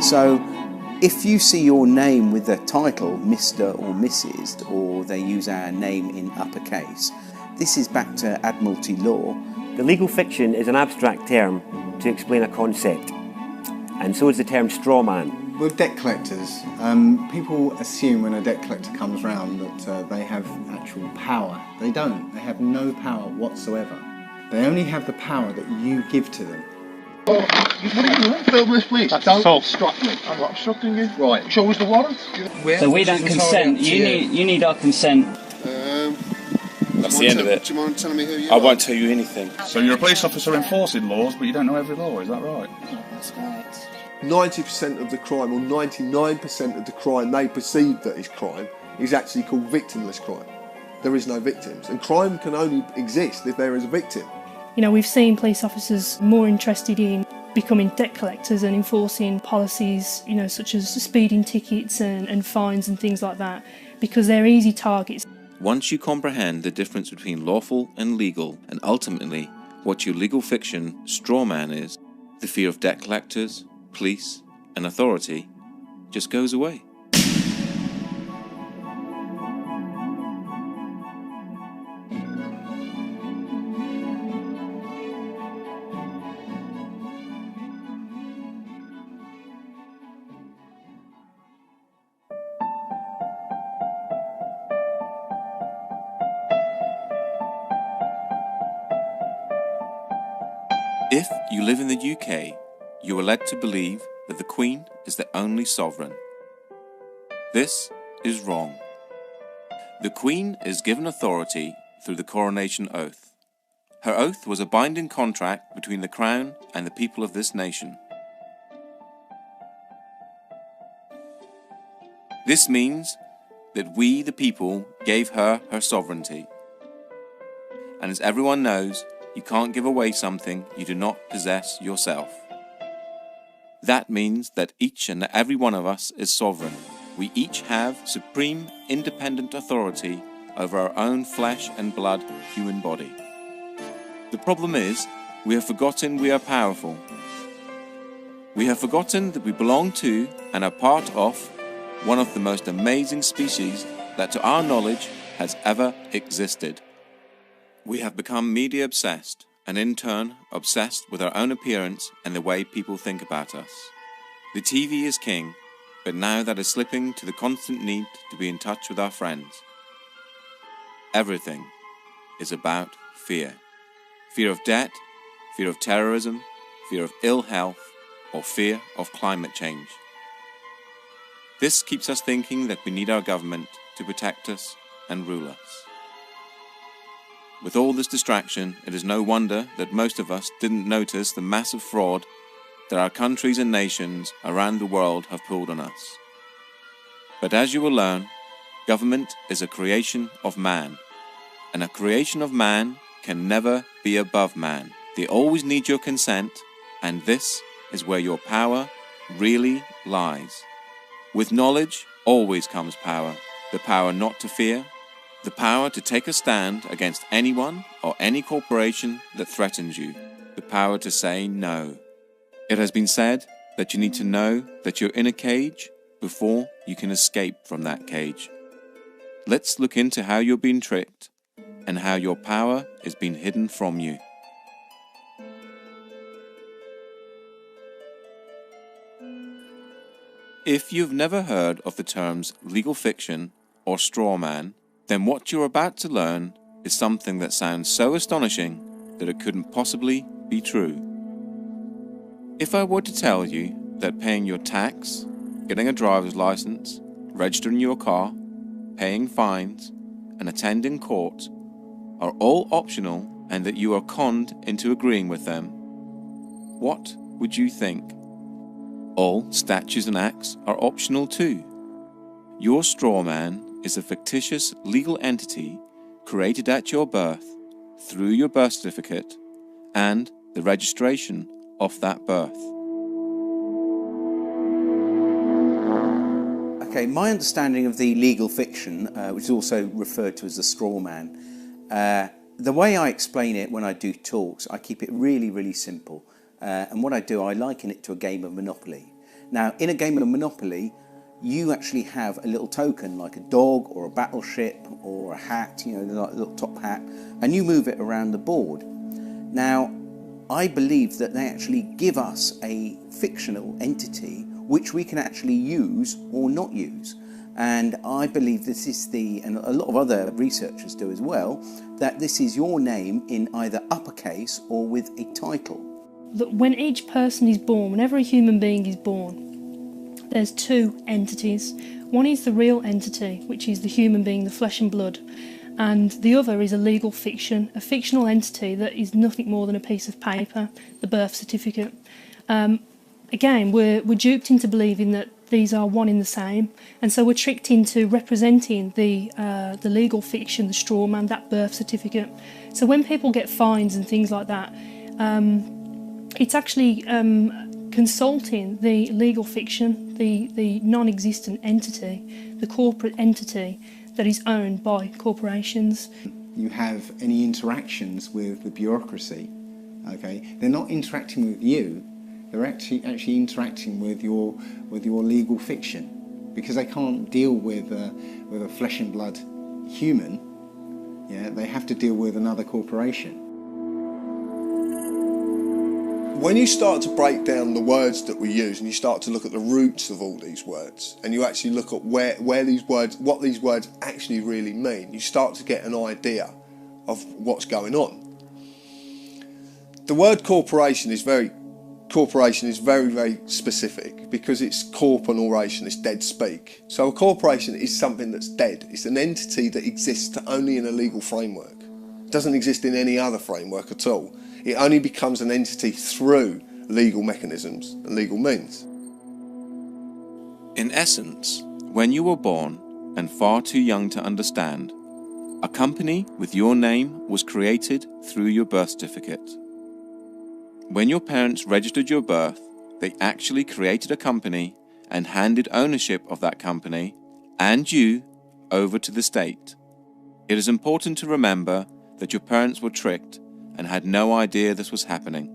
So if you see your name with the title Mr. or Mrs., or they use our name in uppercase, this is back to Admiralty law. The legal fiction is an abstract term to explain a concept, and so is the term straw man. With debt collectors, people assume when a debt collector comes round that they have actual power. They don't. They have no power whatsoever. They only have the power that you give to them. What do you want? Film this, please. Don't obstruct me. I'm not obstructing you. Right. Show us the warrant. So we don't consent. You need our consent. That's the end of it. Do you mind telling me who you are? I won't tell you anything. So you're a police officer enforcing laws, but you don't know every law, is that right? That's correct. 90% of the crime, or 99% of the crime they perceive that is crime, is actually called victimless crime. There is no victims, and crime can only exist if there is a victim. You know, we've seen police officers more interested in becoming debt collectors and enforcing policies, you know, such as speeding tickets and fines and things like that, because they're easy targets. Once you comprehend the difference between lawful and legal, and ultimately what your legal fiction straw man is, the fear of debt collectors, police and authority just goes away. If you live in the UK, you are led to believe that the Queen is the only sovereign. This is wrong. The Queen is given authority through the coronation oath. Her oath was a binding contract between the Crown and the people of this nation. This means that we, the people, gave her her sovereignty. And as everyone knows, you can't give away something you do not possess yourself. That means that each and every one of us is sovereign. We each have supreme, independent authority over our own flesh and blood human body. The problem is, we have forgotten we are powerful. We have forgotten that we belong to and are part of one of the most amazing species that to our knowledge has ever existed. We have become media obsessed, and in turn obsessed with our own appearance and the way people think about us. The TV is king, but now that is slipping to the constant need to be in touch with our friends. Everything is about fear. Fear of debt, fear of terrorism, fear of ill health, or fear of climate change. This keeps us thinking that we need our government to protect us and rule us. With all this distraction, it is no wonder that most of us didn't notice the massive fraud that our countries and nations around the world have pulled on us. But as you will learn, government is a creation of man, and a creation of man can never be above man. They always need your consent, and this is where your power really lies. With knowledge always comes power, the power not to fear, the power to take a stand against anyone or any corporation that threatens you. The power to say no. It has been said that you need to know that you're in a cage before you can escape from that cage. Let's look into how you're being tricked and how your power is being hidden from you. If you've never heard of the terms legal fiction or straw man, then what you're about to learn is something that sounds so astonishing that it couldn't possibly be true. If I were to tell you that paying your tax, getting a driver's license, registering your car, paying fines, and attending court are all optional and that you are conned into agreeing with them, what would you think? All statutes and acts are optional too. Your straw man is a fictitious legal entity created at your birth through your birth certificate and the registration of that birth. Okay, my understanding of the legal fiction, which is also referred to as the straw man, the way I explain it when I do talks, I keep it really, really simple. And what I do, I liken it to a game of Monopoly. Now, in a game of Monopoly, you actually have a little token like a dog or a battleship or a hat, you know, like a little top hat, and you move it around the board. Now, I believe that they actually give us a fictional entity which we can actually use or not use. And I believe this is and a lot of other researchers do as well, that this is your name in either uppercase or with a title. That when each person is born, whenever a human being is born, there's two entities. One is the real entity, which is the human being, the flesh and blood, and the other is a legal fiction, a fictional entity that is nothing more than a piece of paper, the birth certificate. Again, we're duped into believing that these are one in the same, and so we're tricked into representing the legal fiction, the straw man, that birth certificate. So when people get fines and things like that, it's actually consulting the legal fiction, the non-existent entity, the corporate entity that is owned by corporations. You have any interactions with the bureaucracy, okay? They're not interacting with you, they're actually interacting with your legal fiction, because they can't deal with a flesh and blood human. Yeah, they have to deal with another corporation. When you start to break down the words that we use and you start to look at the roots of all these words, and you actually look at what these words actually really mean, you start to get an idea of what's going on. The word corporation is very, very specific, because it's corp and oration, it's dead speak. So a corporation is something that's dead. It's an entity that exists only in a legal framework. It doesn't exist in any other framework at all. It only becomes an entity through legal mechanisms and legal means. In essence, when you were born and far too young to understand, a company with your name was created through your birth certificate. When your parents registered your birth, they actually created a company and handed ownership of that company and you over to the state. It is important to remember that your parents were tricked and had no idea this was happening.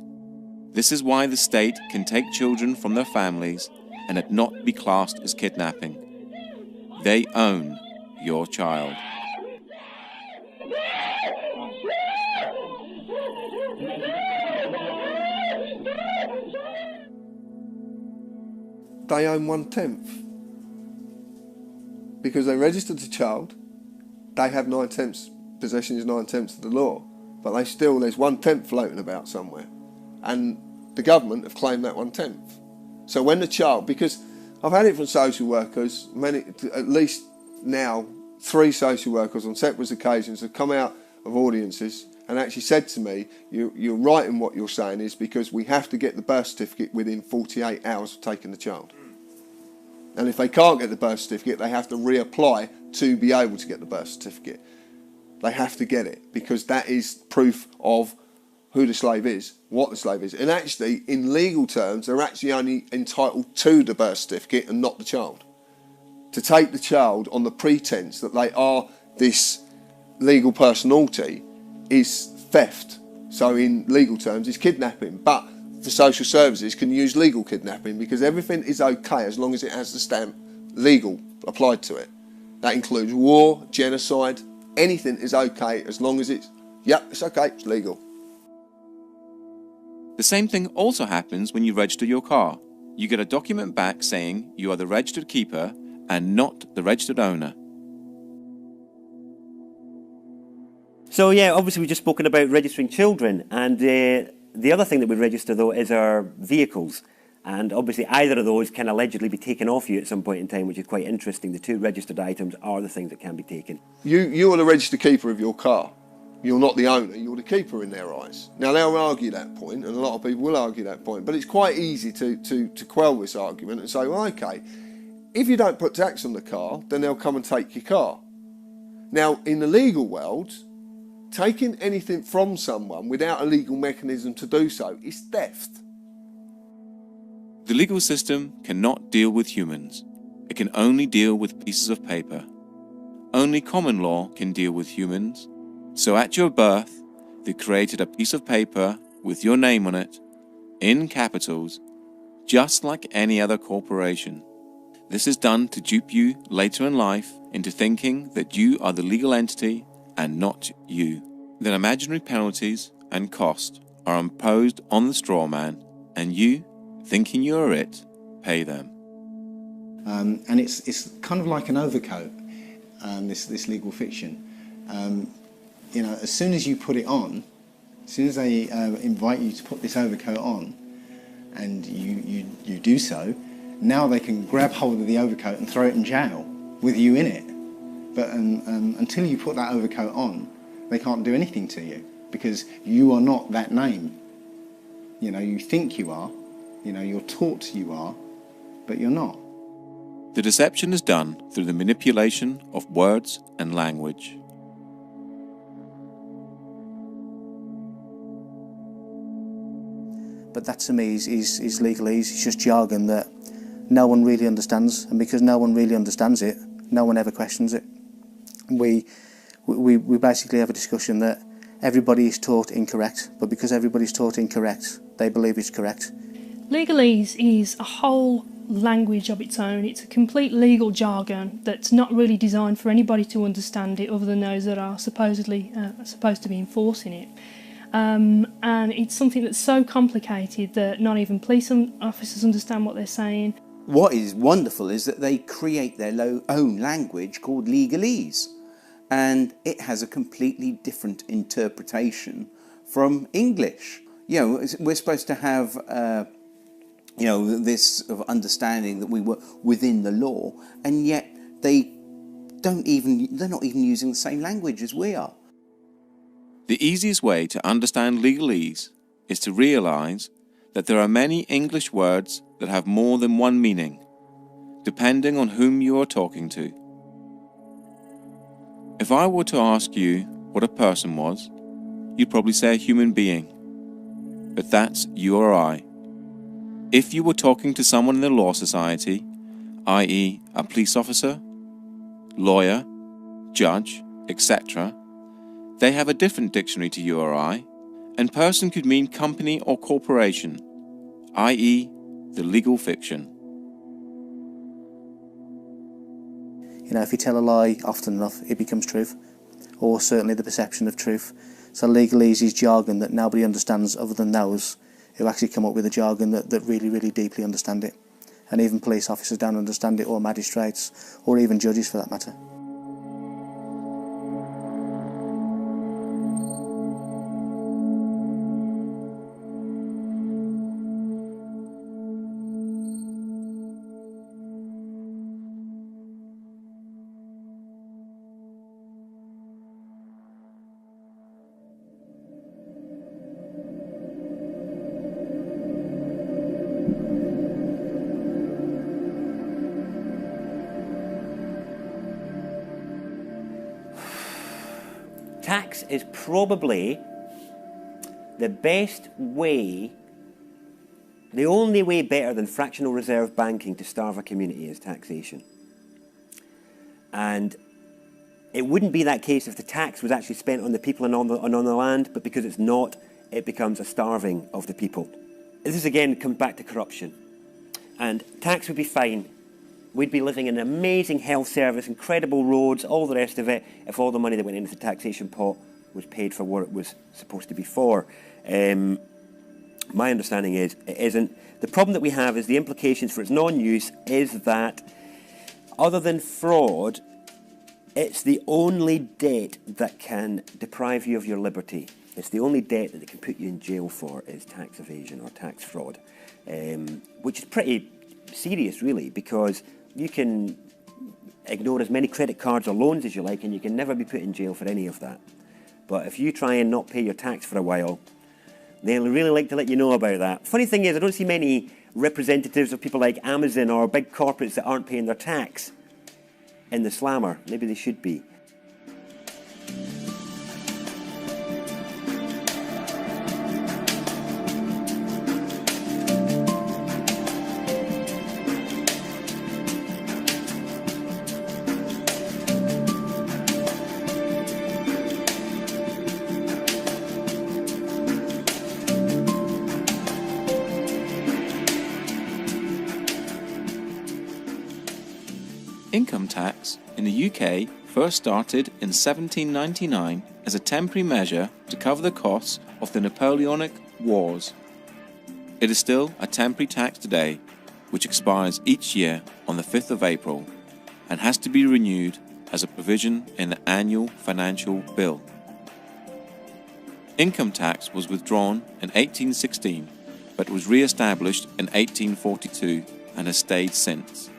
This is why the state can take children from their families and it not be classed as kidnapping. They own your child. They own 1/10. Because they registered the child, they have 9/10. Possession is 9/10 of the law. But there's 1/10 floating about somewhere. And the government have claimed that 1/10. So when the child, because I've had it from social workers, at least now 3 social workers on separate occasions have come out of audiences and actually said to me, you're right in what you're saying, is because we have to get the birth certificate within 48 hours of taking the child. And if they can't get the birth certificate, they have to reapply to be able to get the birth certificate. They have to get it, because that is proof of who the slave is, what the slave is. And actually, in legal terms, they're actually only entitled to the birth certificate and not the child. To take the child on the pretense that they are this legal personality is theft. So in legal terms, it's kidnapping. But for social services, can use legal kidnapping, because everything is okay as long as it has the stamp legal applied to it. That includes war, genocide. Anything is okay as long as it's okay, it's legal. The same thing also happens when you register your car. You get a document back saying you are the registered keeper and not the registered owner. So yeah, obviously we've just spoken about registering children, and the other thing that we register though is our vehicles. And obviously either of those can allegedly be taken off you at some point in time, which is quite interesting. The 2 registered items are the things that can be taken. You are the registered keeper of your car. You're not the owner, you're the keeper in their eyes. Now they'll argue that point, and a lot of people will argue that point, but it's quite easy to quell this argument and say, well, okay, if you don't put tax on the car, then they'll come and take your car. Now, in the legal world, taking anything from someone without a legal mechanism to do so is theft. The legal system cannot deal with humans. It can only deal with pieces of paper. Only common law can deal with humans. So at your birth, they created a piece of paper with your name on it, in capitals, just like any other corporation. This is done to dupe you later in life into thinking that you are the legal entity and not you. Then imaginary penalties and cost are imposed on the straw man, and you, thinking you are it, pay them. And it's kind of like an overcoat, this legal fiction. You know, as soon as you put it on, as soon as they invite you to put this overcoat on, and you do so, now they can grab hold of the overcoat and throw it in jail with you in it. But until you put that overcoat on, they can't do anything to you, because you are not that name. You know, you think you are, you know, you're taught you are, but you're not. The deception is done through the manipulation of words and language. But that to me is legalese. It's just jargon that no one really understands, and because no one really understands it, no one ever questions it. We basically have a discussion that everybody is taught incorrect, but because everybody's taught incorrect, they believe it's correct. Legalese is a whole language of its own. It's a complete legal jargon that's not really designed for anybody to understand it other than those that are supposedly supposed to be enforcing it. And it's something that's so complicated that not even police officers understand what they're saying. What is wonderful is that they create their own language called legalese, and it has a completely different interpretation from English. You know, we're supposed to have you know, this sort of understanding that we were within the law, and yet they're not even using the same language as we are. The easiest way to understand legalese is to realise that there are many English words that have more than one meaning, depending on whom you are talking to. If I were to ask you what a person was, you'd probably say a human being. But that's you or I. If you were talking to someone in the law society, i.e. a police officer, lawyer, judge, etc., they have a different dictionary to you or I, and person could mean company or corporation, i.e. the legal fiction. You know, if you tell a lie often enough, it becomes truth, or certainly the perception of truth. So legalese is jargon that nobody understands other than those who actually come up with a jargon that really, really deeply understand it. And even police officers don't understand it, or magistrates, or even judges for that matter. Tax is probably the best way, the only way better than fractional reserve banking to starve a community is taxation. And it wouldn't be that case if the tax was actually spent on the people and on the land, but because it's not, it becomes a starving of the people. This again comes back to corruption. And tax would be fine. We'd be living in an amazing health service, incredible roads, all the rest of it, if all the money that went into the taxation pot was paid for what it was supposed to be for. My understanding is it isn't. The problem that we have is the implications for its non-use is that, other than fraud, it's the only debt that can deprive you of your liberty. It's the only debt that they can put you in jail for is tax evasion or tax fraud, which is pretty serious, really, because you can ignore as many credit cards or loans as you like, and you can never be put in jail for any of that. But if you try and not pay your tax for a while, they'll really like to let you know about that. Funny thing is, I don't see many representatives of people like Amazon or big corporates that aren't paying their tax in the slammer. Maybe they should be. Income tax in the UK first started in 1799 as a temporary measure to cover the costs of the Napoleonic Wars. It is still a temporary tax today, which expires each year on the 5th of April and has to be renewed as a provision in the annual financial bill. Income tax was withdrawn in 1816, but was re-established in 1842 and has stayed since.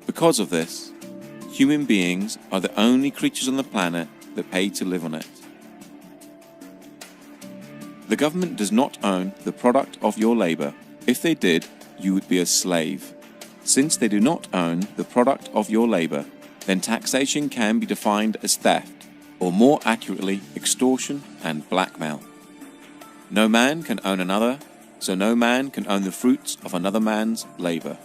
Because of this, human beings are the only creatures on the planet that pay to live on it. The government does not own the product of your labour. If they did, you would be a slave. Since they do not own the product of your labour, then taxation can be defined as theft, or more accurately, extortion and blackmail. No man can own another, so no man can own the fruits of another man's labour.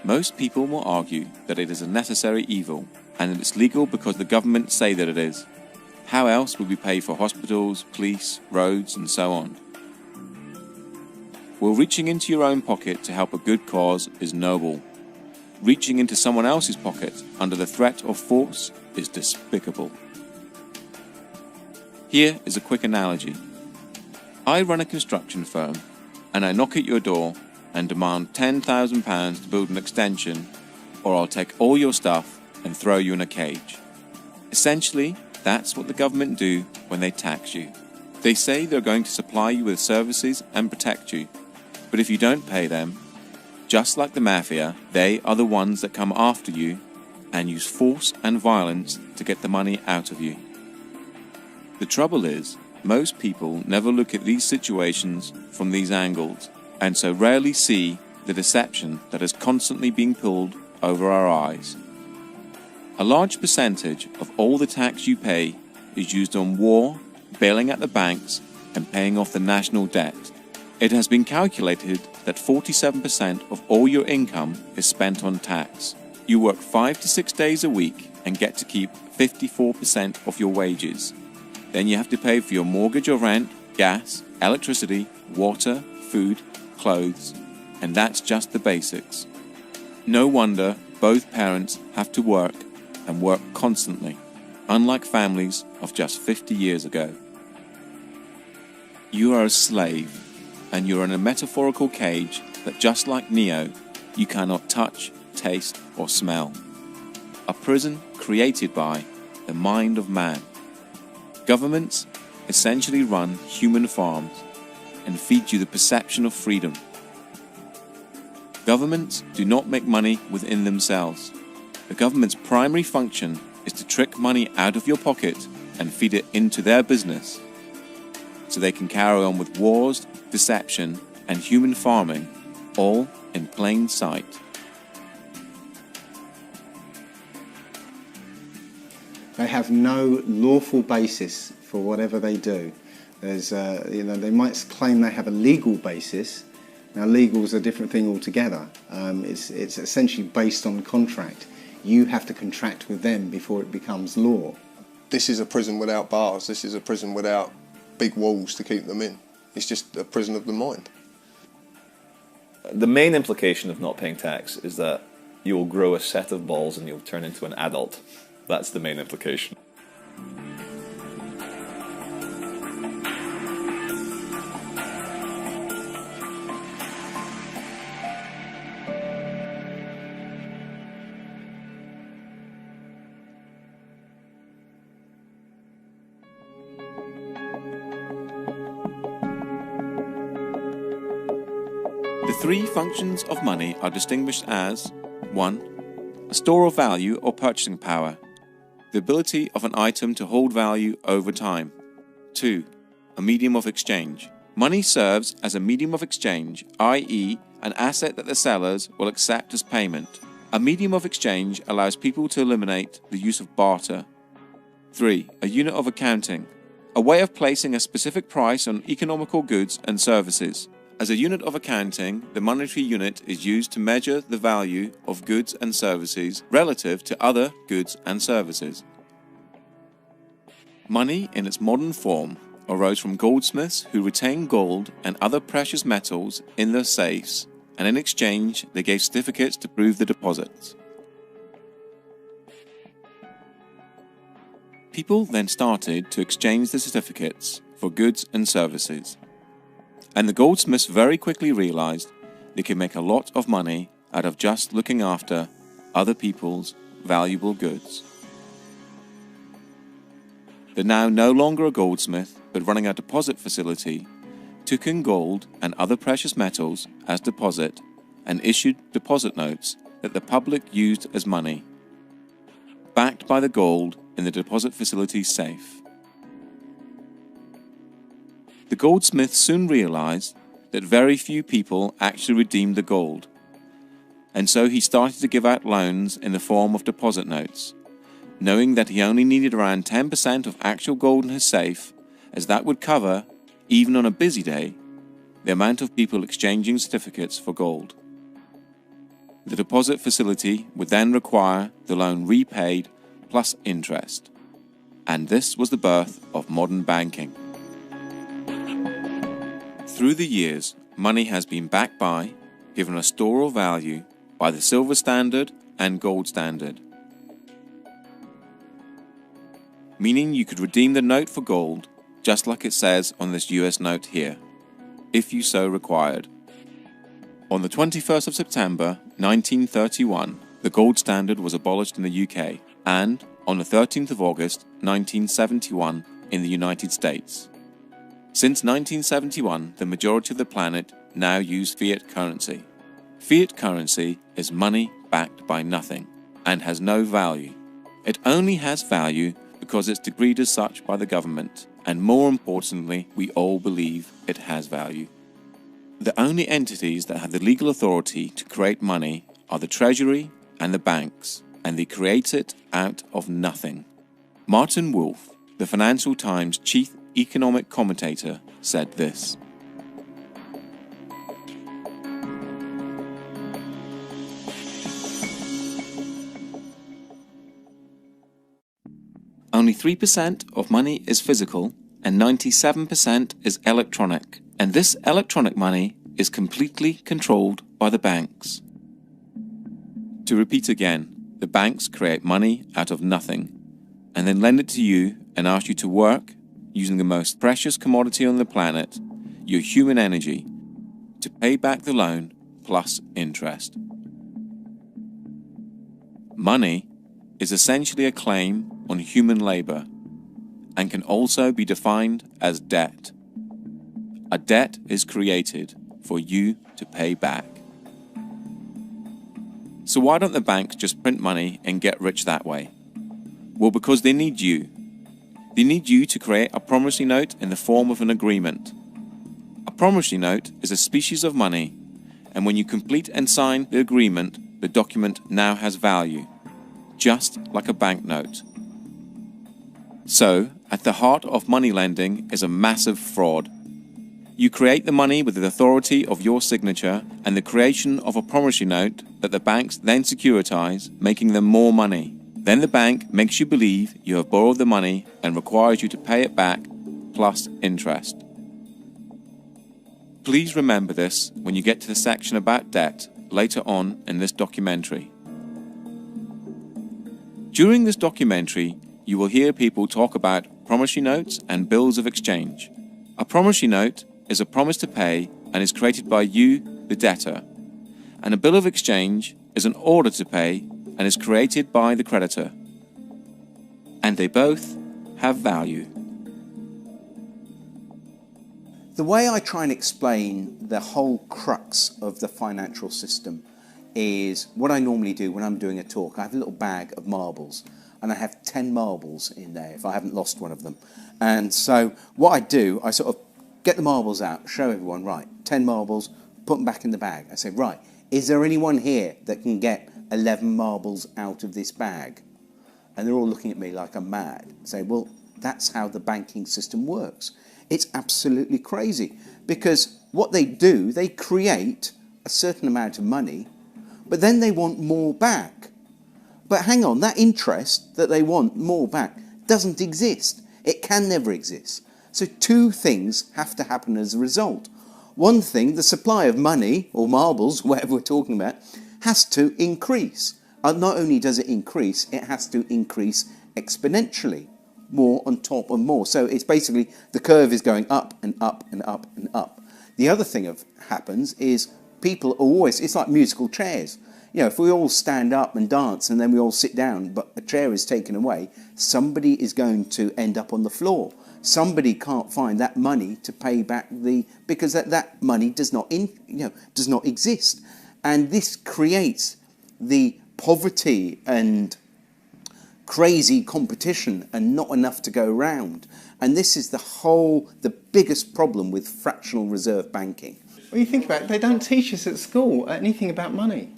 Most people will argue that it is a necessary evil, and that it's legal because the government say that it is. How else would we pay for hospitals, police, roads, and so on? Well, reaching into your own pocket to help a good cause is noble. Reaching into someone else's pocket under the threat of force is despicable. Here is a quick analogy. I run a construction firm, and I knock at your door and demand £10,000 to build an extension, or I'll take all your stuff and throw you in a cage. Essentially, that's what the government do when they tax you. They say they're going to supply you with services and protect you, but if you don't pay them, just like the mafia, they are the ones that come after you and use force and violence to get the money out of you. The trouble is, most people never look at these situations from these angles, and so rarely see the deception that is constantly being pulled over our eyes. A large percentage of all the tax you pay is used on war, bailing out the banks, and paying off the national debt. It has been calculated that 47% of all your income is spent on tax. You work 5 to 6 days a week and get to keep 54% of your wages. Then you have to pay for your mortgage or rent, gas, electricity, water, food, clothes, and that's just the basics. No wonder both parents have to work and work constantly, unlike families of just 50 years ago. You are a slave, and you're in a metaphorical cage that, just like Neo, you cannot touch, taste, or smell. A prison created by the mind of man. Governments essentially run human farms and feed you the perception of freedom. Governments do not make money within themselves. The government's primary function is to trick money out of your pocket and feed it into their business, so they can carry on with wars, deception, and human farming, all in plain sight. They have no lawful basis for whatever they do. There's, they might claim they have a legal basis. Now, legal is a different thing altogether. It's essentially based on contract. You have to contract with them before it becomes law. This is a prison without bars. This is a prison without big walls to keep them in. It's just a prison of the mind. The main implication of not paying tax is that you'll grow a set of balls and you'll turn into an adult. That's the main implication. The three functions of money are distinguished as 1. A store of value or purchasing power, the ability of an item to hold value over time. 2. A medium of exchange. Money serves as a medium of exchange, i.e., an asset that the sellers will accept as payment. A medium of exchange allows people to eliminate the use of barter. 3. A unit of accounting, a way of placing a specific price on economical goods and services. As a unit of accounting, the monetary unit is used to measure the value of goods and services relative to other goods and services. Money in its modern form arose from goldsmiths who retained gold and other precious metals in their safes and in exchange they gave certificates to prove the deposits. People then started to exchange the certificates for goods and services, and the goldsmiths very quickly realized they could make a lot of money out of just looking after other people's valuable goods. The now no longer a goldsmith but running a deposit facility took in gold and other precious metals as deposit and issued deposit notes that the public used as money, backed by the gold in the deposit facility's safe. The goldsmiths soon realized that very few people actually redeemed the gold, and so he started to give out loans in the form of deposit notes, knowing that he only needed around 10% of actual gold in his safe, as that would cover, even on a busy day, the amount of people exchanging certificates for gold. The deposit facility would then require the loan repaid plus interest, and this was the birth of modern banking. Through the years, money has been backed by, given a store of value, by the silver standard and gold standard, meaning you could redeem the note for gold, just like it says on this US note here, if you so required. On the 21st of September 1931, the gold standard was abolished in the UK, and on the 13th of August 1971 in the United States. Since 1971, the majority of the planet now use fiat currency. Fiat currency is money backed by nothing and has no value. It only has value because it's decreed as such by the government, and more importantly, we all believe it has value. The only entities that have the legal authority to create money are the Treasury and the banks, and they create it out of nothing. Martin Wolf, the Financial Times chief economic commentator, said this: only 3% of money is physical and 97% is electronic, and this electronic money is completely controlled by the banks. To repeat again, the banks create money out of nothing and then lend it to you and ask you to work using the most precious commodity on the planet, your human energy, to pay back the loan plus interest. Money is essentially a claim on human labor and can also be defined as debt. A debt is created for you to pay back. So why don't the banks just print money and get rich that way? Well, because they need you. They need you to create a promissory note in the form of an agreement. A promissory note is a species of money, and when you complete and sign the agreement, the document now has value, just like a banknote. So, at the heart of money lending is a massive fraud. You create the money with the authority of your signature and the creation of a promissory note that the banks then securitize, making them more money. Then the bank makes you believe you have borrowed the money and requires you to pay it back plus interest. Please remember this when you get to the section about debt later on in this documentary. During this documentary, you will hear people talk about promissory notes and bills of exchange. A promissory note is a promise to pay and is created by you, the debtor, and a bill of exchange is an order to pay and is created by the creditor. And they both have value. The way I try and explain the whole crux of the financial system is what I normally do when I'm doing a talk. I have a little bag of marbles and I have 10 marbles in there if I haven't lost one of them. And so what I do, I sort of get the marbles out, show everyone, right, 10 marbles, put them back in the bag. I say, right, is there anyone here that can get 11 marbles out of this bag? And they're all looking at me like I'm mad. I say, well, that's how the banking system works. It's absolutely crazy because what they do, they create a certain amount of money, but then they want more back. But hang on, that interest that they want more back doesn't exist. It can never exist. So two things have to happen as a result. one thing, the supply of money, or marbles, whatever we're talking about, has to increase. Not only does it increase, it has to increase exponentially, more on top of more. So it's basically, the curve is going up and up and up and up. The other thing that happens is people are always, it's like musical chairs. You know, if we all stand up and dance and then we all sit down, but a chair is taken away, somebody is going to end up on the floor. Somebody can't find that money to pay back because that money does not exist. And this creates the poverty and crazy competition and not enough to go around. And this is the biggest problem with fractional reserve banking. Well, you think about it, they don't teach us at school anything about money.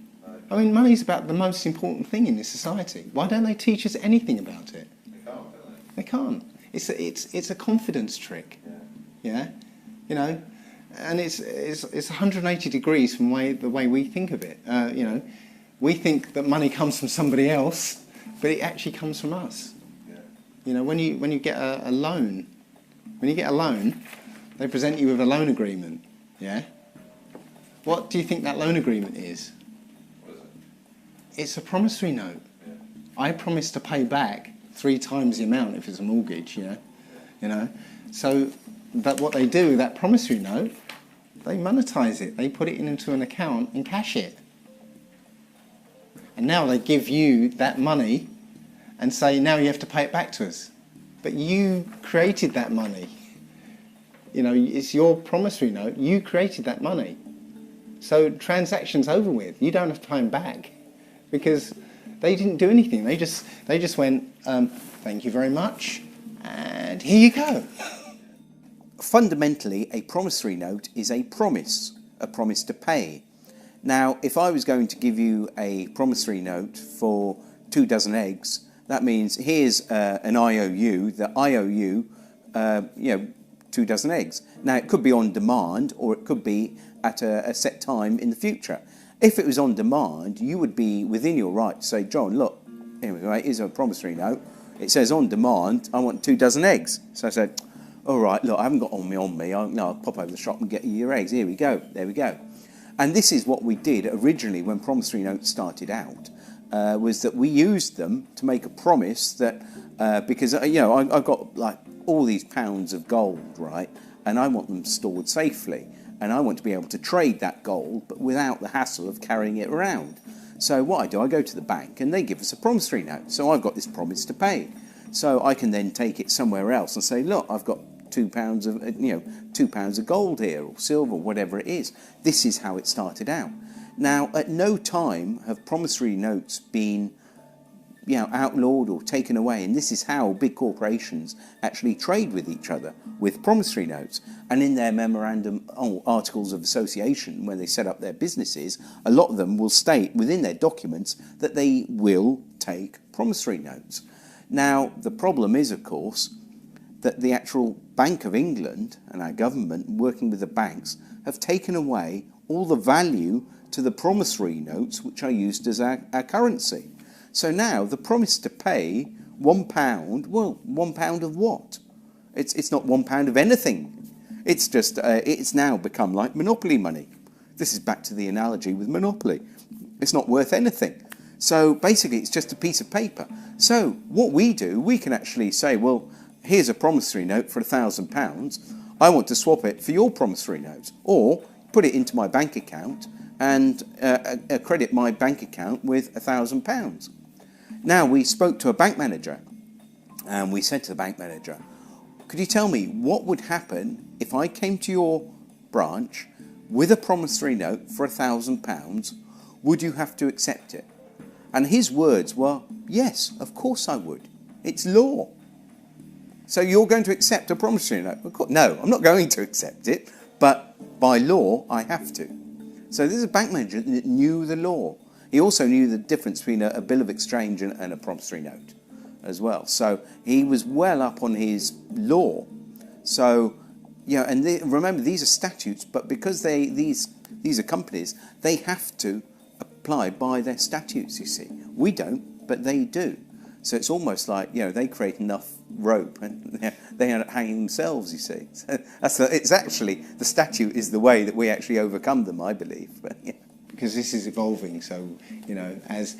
I mean, money's about the most important thing in this society. Why don't they teach us anything about it? They can't. It's a confidence trick. Yeah? You know? And it's 180 degrees from the way we think of it. You know, we think that money comes from somebody else, but it actually comes from us. You know, when you get a loan, they present you with a loan agreement. Yeah? What do you think that loan agreement is? What is it? It's a promissory note. Yeah. I promise to pay back 3 times the amount if it's a mortgage, you know. So what they do, that promissory note, they monetize it. They put it into an account and cash it. And now they give you that money and say, now you have to pay it back to us. But you created that money. You know, it's your promissory note. You created that money. So transaction's over with. You don't have to pay them back because they didn't do anything. They just went, thank you very much, and here you go. Fundamentally, a promissory note is a promise to pay. Now, if I was going to give you a promissory note for 2 dozen eggs, that means here's an IOU, the IOU, 2 dozen eggs. Now, it could be on demand or it could be at a set time in the future. If it was on demand, you would be within your right to say, John, look, here we go, here's a promissory note. It says on demand, I want 2 dozen eggs. So I said, all right, look, I haven't got on me. I'll pop over the shop and get you your eggs. Here we go. There we go. And this is what we did originally when promissory notes started out, was that we used them to make a promise that, because, I've got like all these pounds of gold, right? And I want them stored safely. And I want to be able to trade that gold, but without the hassle of carrying it around. So what I do, I go to the bank and they give us a promissory note. So I've got this promise to pay. So I can then take it somewhere else and say, look, I've got 2 pounds of, 2 pounds of gold here, or silver, whatever it is. This is how it started out. Now, at no time have promissory notes been, outlawed or taken away, and this is how big corporations actually trade with each other, with promissory notes. And in their memorandum articles of association, when they set up their businesses, a lot of them will state within their documents that they will take promissory notes. Now, the problem is, of course, that the actual Bank of England and our government, working with the banks, have taken away all the value to the promissory notes which are used as our currency. So now the promise to pay £1, well, £1 of what? It's not £1 of anything. It's just, it's now become like monopoly money. This is back to the analogy with monopoly. It's not worth anything. So basically it's just a piece of paper. So what we do, we can actually say, well, here's a promissory note for £1,000. I want to swap it for your promissory note, or put it into my bank account and credit my bank account with £1,000. Now, we spoke to a bank manager and we said to the bank manager, could you tell me what would happen if I came to your branch with a promissory note for £1,000? Would you have to accept it? And his words were, yes, of course I would. It's law. So you're going to accept a promissory note? Of course, no, I'm not going to accept it, but by law, I have to. So this is a bank manager that knew the law. He also knew the difference between a bill of exchange and a promissory note as well. So he was well up on his law. So, and remember, these are statutes, but because these are companies, they have to apply by their statutes, you see. We don't, but they do. So it's almost like, you know, they create enough rope and they end up hanging themselves, you see. So it's actually, the statute is the way that we actually overcome them, I believe. But, yeah. Because this is evolving, so, you know, as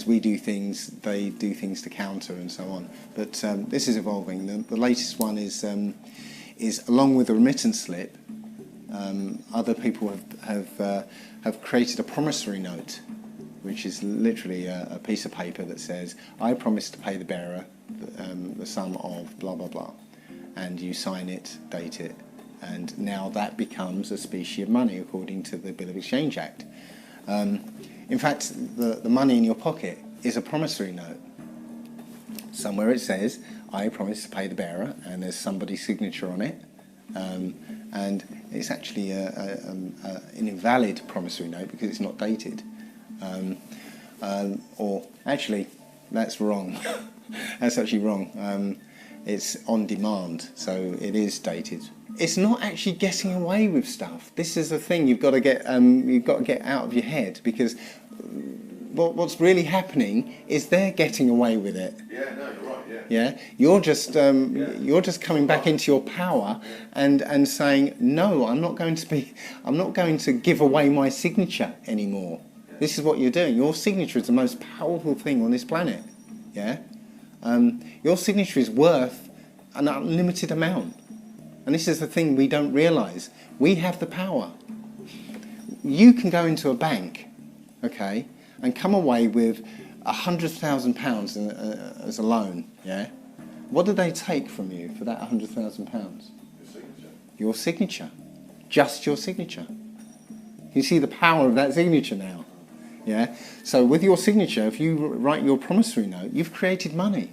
we do things, they do things to counter and so on. But this is evolving. The latest one is along with the remittance slip, other people have created a promissory note, which is literally a piece of paper that says, I promise to pay the bearer the sum of blah, blah, blah. And you sign it, date it, and now that becomes a specie of money according to the Bill of Exchange Act. In fact, the money in your pocket is a promissory note. Somewhere it says, I promise to pay the bearer, and there's somebody's signature on it. And it's actually an invalid promissory note because it's not dated. Or actually, that's wrong. That's actually wrong. It's on demand, so it is dated. It's not actually getting away with stuff. This is the thing you've got to get out of your head, because what's really happening is they're getting away with it. Yeah, no, you're right. Yeah, you're just coming back into your power and saying, no, I'm not going to give away my signature anymore. This is what you're doing. Your signature is the most powerful thing on this planet. Yeah, your signature is worth an unlimited amount. And this is the thing we don't realise. We have the power. You can go into a bank, okay, and come away with £100,000 as a loan, yeah? What do they take from you for that £100,000? Your signature. Your signature. Just your signature. You see the power of that signature now, yeah? So with your signature, if you write your promissory note, you've created money.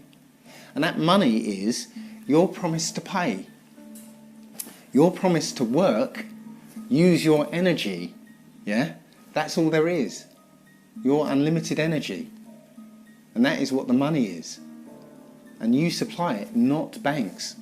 And that money is your promise to pay. Your promise to work, use your energy, yeah? That's all there is. Your unlimited energy. And that is what the money is. And you supply it, not banks.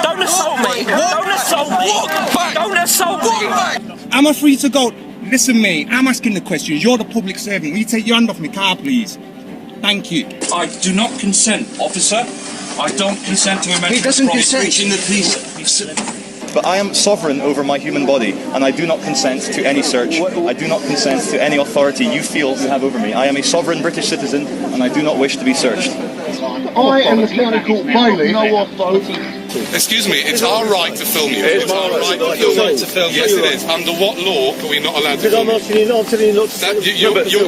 Don't assault me! Don't assault me! Don't assault me! Am I free to go? Listen, mate, I'm asking the questions. You're the public servant. Will you take your hand off my car, please? Thank you. I do not consent, officer. I don't consent to a mental Reaching the police. But I am sovereign over my human body, and I do not consent to any search. I do not consent to any authority you feel you have over me. I am a sovereign British citizen, and I do not wish to be searched. I am the county court bailiff. No authority. Excuse me, it's our right to film you. It's our right to film you. Yes, it is. Under what law are we not allowed to film you? Because I'm not telling you not to film.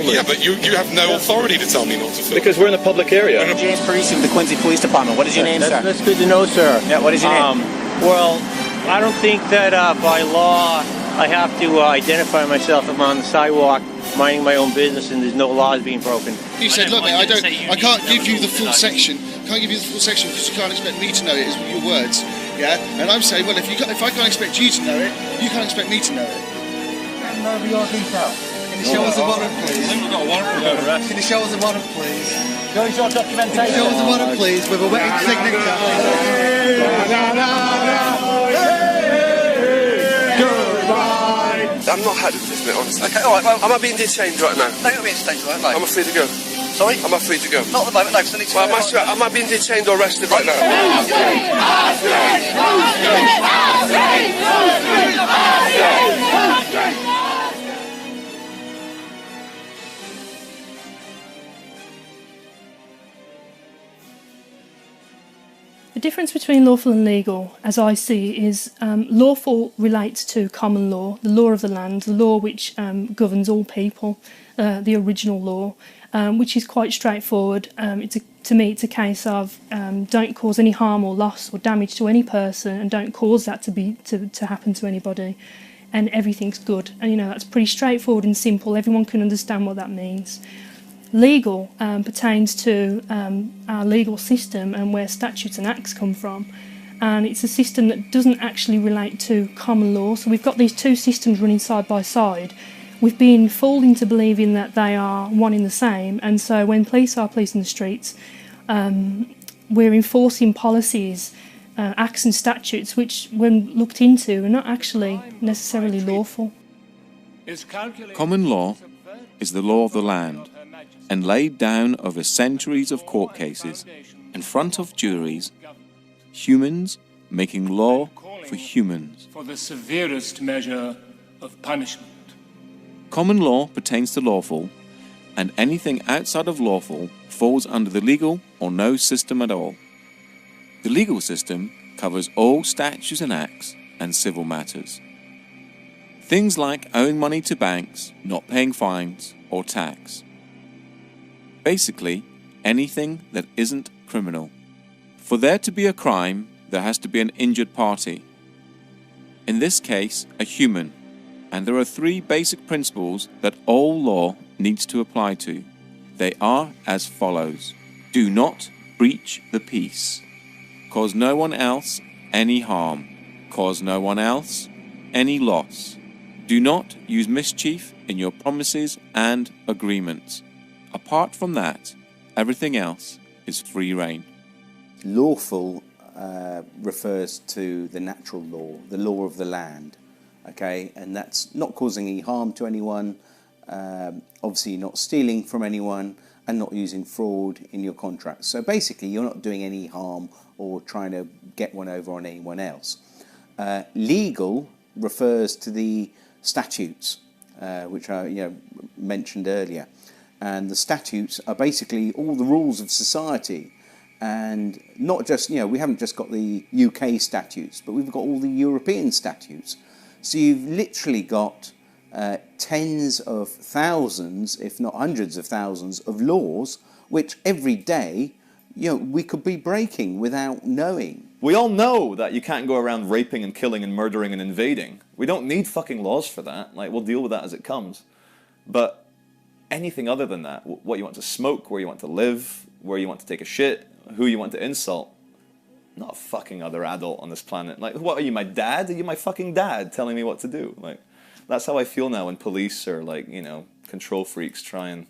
Yeah, but you have no authority to tell me not to film. Because we're in a public area. James Parisi of the Quincy Police Department. What is your name, sir? That's good to know, sir. Yeah, what is your name? Well, I don't think that by law I have to identify myself. I'm on the sidewalk minding my own business and there's no laws being broken. You said, look, mate, I can't give you the full section. Can't give you the full section because you can't expect me to know it, is your words. Yeah, and I'm saying, well, if I can't expect you to know it, you can't expect me to know it. Can you show us a warrant, please? Can you show us a warrant, please? Show us your documentation. Show us a warrant, please, with a wetting signature. I'm not happy with this, mate, honestly. Okay, alright, well, am I being detained right now? No, you're not being detained right now. Am I free to go? Sorry? Am I free to go? Not at the moment, no, because I need to... Well, am I being detained or arrested right now? The difference between lawful and legal, as I see, is lawful relates to common law, the law of the land, the law which governs all people, the original law, which is quite straightforward. To me, it's a case of don't cause any harm or loss or damage to any person, and don't cause that to happen to anybody. and everything's good. And you know, that's pretty straightforward and simple. Everyone can understand what that means. Legal pertains to our legal system and where statutes and acts come from. And it's a system that doesn't actually relate to common law. So we've got these two systems running side by side. We've been fooled into believing that they are one in the same. And so when police are policing the streets, we're enforcing policies, acts and statutes which, when looked into, are not actually necessarily lawful. Common law is the law of the land, and laid down over centuries of court cases in front of juries, humans making law for humans. For the severest measure of punishment. Common law pertains to lawful, and anything outside of lawful falls under the legal or no system at all. The legal system covers all statutes and acts and civil matters. Things like owing money to banks, not paying fines or tax. Basically, anything that isn't criminal. For there to be a crime, there has to be an injured party. In this case, a human. And there are three basic principles that all law needs to apply to. They are as follows. Do not breach the peace. Cause no one else any harm. Cause no one else any loss. Do not use mischief in your promises and agreements. Apart from that, everything else is free rein. Lawful refers to the natural law, the law of the land, okay? And that's not causing any harm to anyone, obviously not stealing from anyone, and not using fraud in your contracts. So basically, you're not doing any harm or trying to get one over on anyone else. Legal refers to the statutes, which I mentioned earlier. And the statutes are basically all the rules of society. And not just, we haven't just got the UK statutes, but we've got all the European statutes. So you've literally got tens of thousands, if not hundreds of thousands of laws, which every day, we could be breaking without knowing. We all know that you can't go around raping and killing and murdering and invading. We don't need fucking laws for that. Like, we'll deal with that as it comes. But anything other than that, what you want to smoke, where you want to live, where you want to take a shit, who you want to insult, not a fucking other adult on this planet. Like, what are you, my dad? Are you my fucking dad telling me what to do? Like, that's how I feel now when police or, like, control freaks try and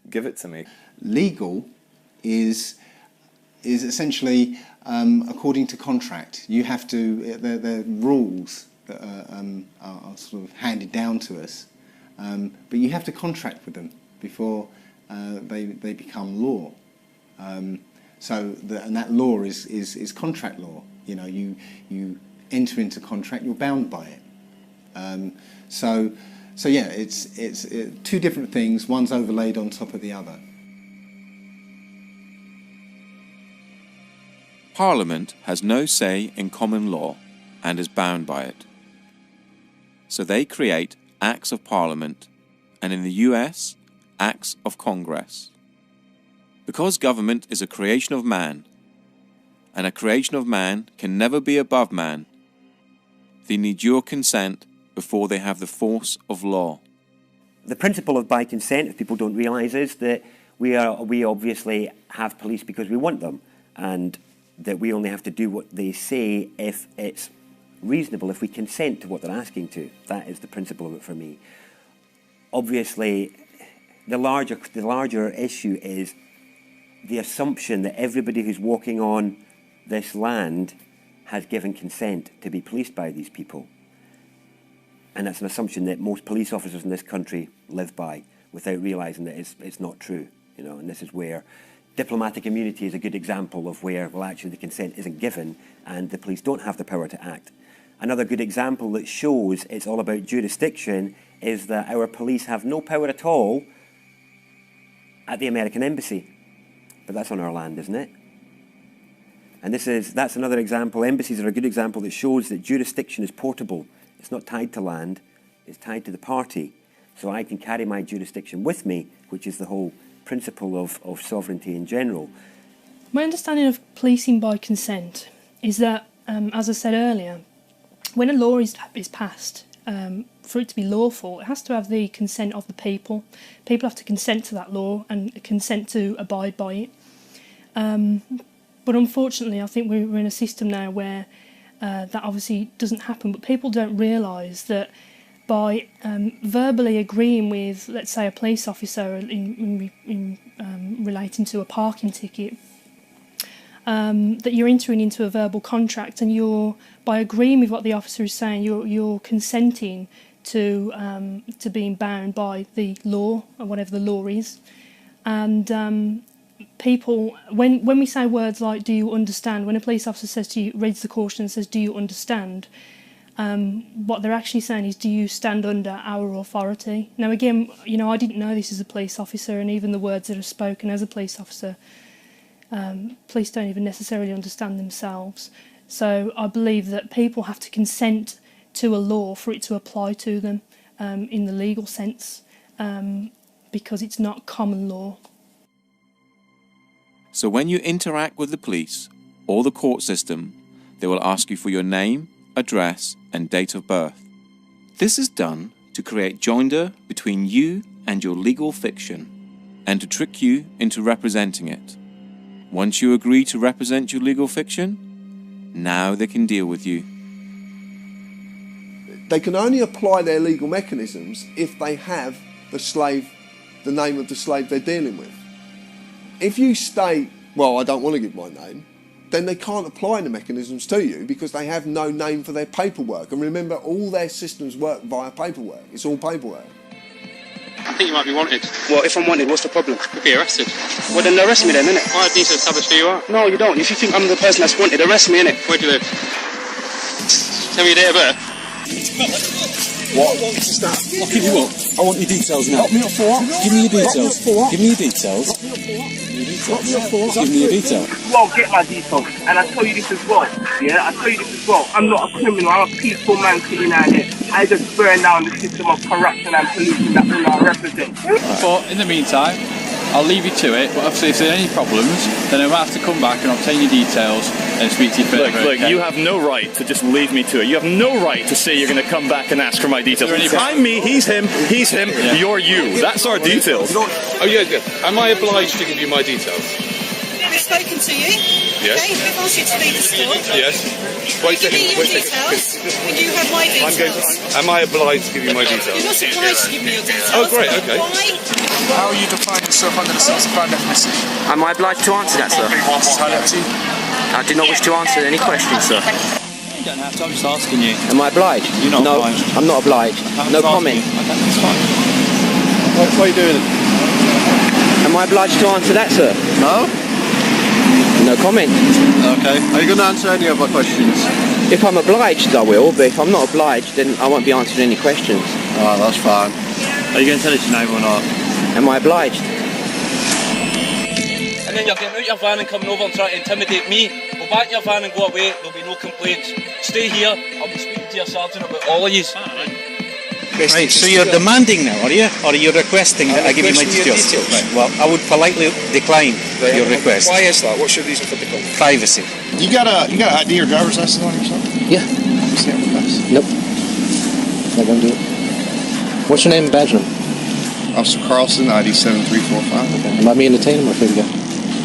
give it to me. Legal is essentially according to contract. You have to, the rules that are sort of handed down to us, but you have to contract with them before they become law. And that law is contract law. You enter into contract, you're bound by it. So yeah, it's two different things. One's overlaid on top of the other. Parliament has no say in common law and is bound by it. So they create Acts of Parliament, and in the US, Acts of Congress. Because government is a creation of man, and a creation of man can never be above man, they need your consent before they have the force of law. The principle of by consent, if people don't realise, is that we obviously have police because we want them, and that we only have to do what they say if it's reasonable, if we consent to what they're asking to. That is the principle of it for me. Obviously, the larger issue is the assumption that everybody who's walking on this land has given consent to be policed by these people. And that's an assumption that most police officers in this country live by without realising that it's not true. And this is where diplomatic immunity is a good example of where, well, actually the consent isn't given and the police don't have the power to act. Another good example that shows it's all about jurisdiction is that our police have no power at all at the American embassy. But that's on our land, isn't it? And that's another example. Embassies are a good example that shows that jurisdiction is portable. It's not tied to land, it's tied to the party. So I can carry my jurisdiction with me, which is the whole principle of sovereignty in general. My understanding of policing by consent is that, as I said earlier, when a law is passed, for it to be lawful, it has to have the consent of the people. People have to consent to that law and consent to abide by it. But unfortunately, I think we're in a system now where that obviously doesn't happen, but people don't realise that by verbally agreeing with, let's say, a police officer in relating to a parking ticket, that you're entering into a verbal contract, and by agreeing with what the officer is saying, you're consenting to being bound by the law, or whatever the law is. And people, when we say words like "do you understand," when a police officer says to you, reads the caution and says "do you understand," what they're actually saying is, do you stand under our authority? Now again, you know, I didn't know this as a police officer, and even the words that are spoken as a police officer, police don't even necessarily understand themselves. So I believe that people have to consent to a law for it to apply to them in the legal sense, because it's not common law. So when you interact with the police or the court system, they will ask you for your name, address, and date of birth. This is done to create joinder between you and your legal fiction, and to trick you into representing it. Once you agree to represent your legal fiction, now they can deal with you. They can only apply their legal mechanisms if they have the name of the slave they're dealing with. If you state, well, I don't want to give my name, then they can't apply the mechanisms to you because they have no name for their paperwork. And remember, all their systems work via paperwork. It's all paperwork. I think you might be wanted. Well, if I'm wanted, what's the problem? Could be arrested. Well, then arrest me then, innit? I need to establish who you are. No, you don't. If you think I'm the person that's wanted, arrest me, innit? Where do you live? Tell me your date of birth. What? I'll give you up. I want your details now. Lock me up for what? Give me your details. Give me your details. Give me your details. You won't get my details. And I tell you this as well. Yeah, I tell you this as well. I'm not a criminal. I'm a peaceful man sitting out here. I just burn down the system of corruption and pollution that we now represent. But in the meantime, I'll leave you to it, but obviously if there are any problems, then I'll have to come back and obtain your details and speak to you further. Look, you have no right to just leave me to it. You have no right to say you're going to come back and ask for my details. I'm me, he's him, yeah. You're you. That's our details. Oh yeah, yeah. Am I obliged to give you my details? We've spoken to you. Yes. Okay, we've asked you to leave the store. Yes. Wait a second. Give me your details. And you have my details. Am I obliged to give you my details? You're not obliged to give me your details. Oh, great, okay. Why? How are you defining yourself under the SOUS crime definition? Am I obliged to answer that, sir? I do not wish to answer any questions, sir. You don't have to, I'm just asking you. Am I obliged? You're not no, obliged. I'm not obliged. No comment. Okay, that's fine. What are you doing? Am I obliged to answer that, sir? No? No comment. Okay. Are you going to answer any of my questions? If I'm obliged, I will, but if I'm not obliged, then I won't be answering any questions. Oh, that's fine. Are you going to tell us your name or not? Am I obliged? And then you're getting out your van and coming over and trying to intimidate me. Go back in your van and go away, there'll be no complaints. Stay here, I'll be speaking to your sergeant about all of you. Right, so you're demanding now, are you? Or are you requesting that I give you my details? Right, well, I would politely decline your request. Why is that? What's your reason for decline? Privacy. You got an ID or driver's license on yourself? Yeah. Nope. Not going to do it. What's your name and badge number? Officer Carlson, ID 7345. Okay. Am I being detained or free to go?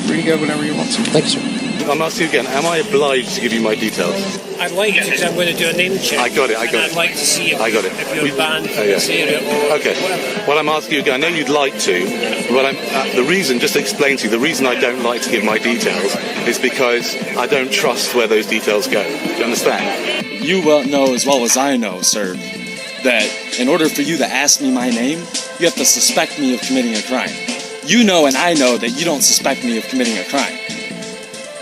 Free to go whenever you want to. Thank you, sir. I'm asking you again, am I obliged to give you my details? I'd like to, because I'm going to do a name check. I got it. I'd like to see if, I got it. if you're banned from this area or Okay. whatever. Well, I'm asking you again, I know you'd like to, but the reason, just to explain to you, the reason I don't like to give my details is because I don't trust where those details go. Do you understand? You well know as well as I know, sir, that in order for you to ask me my name, you have to suspect me of committing a crime. You know and I know that you don't suspect me of committing a crime.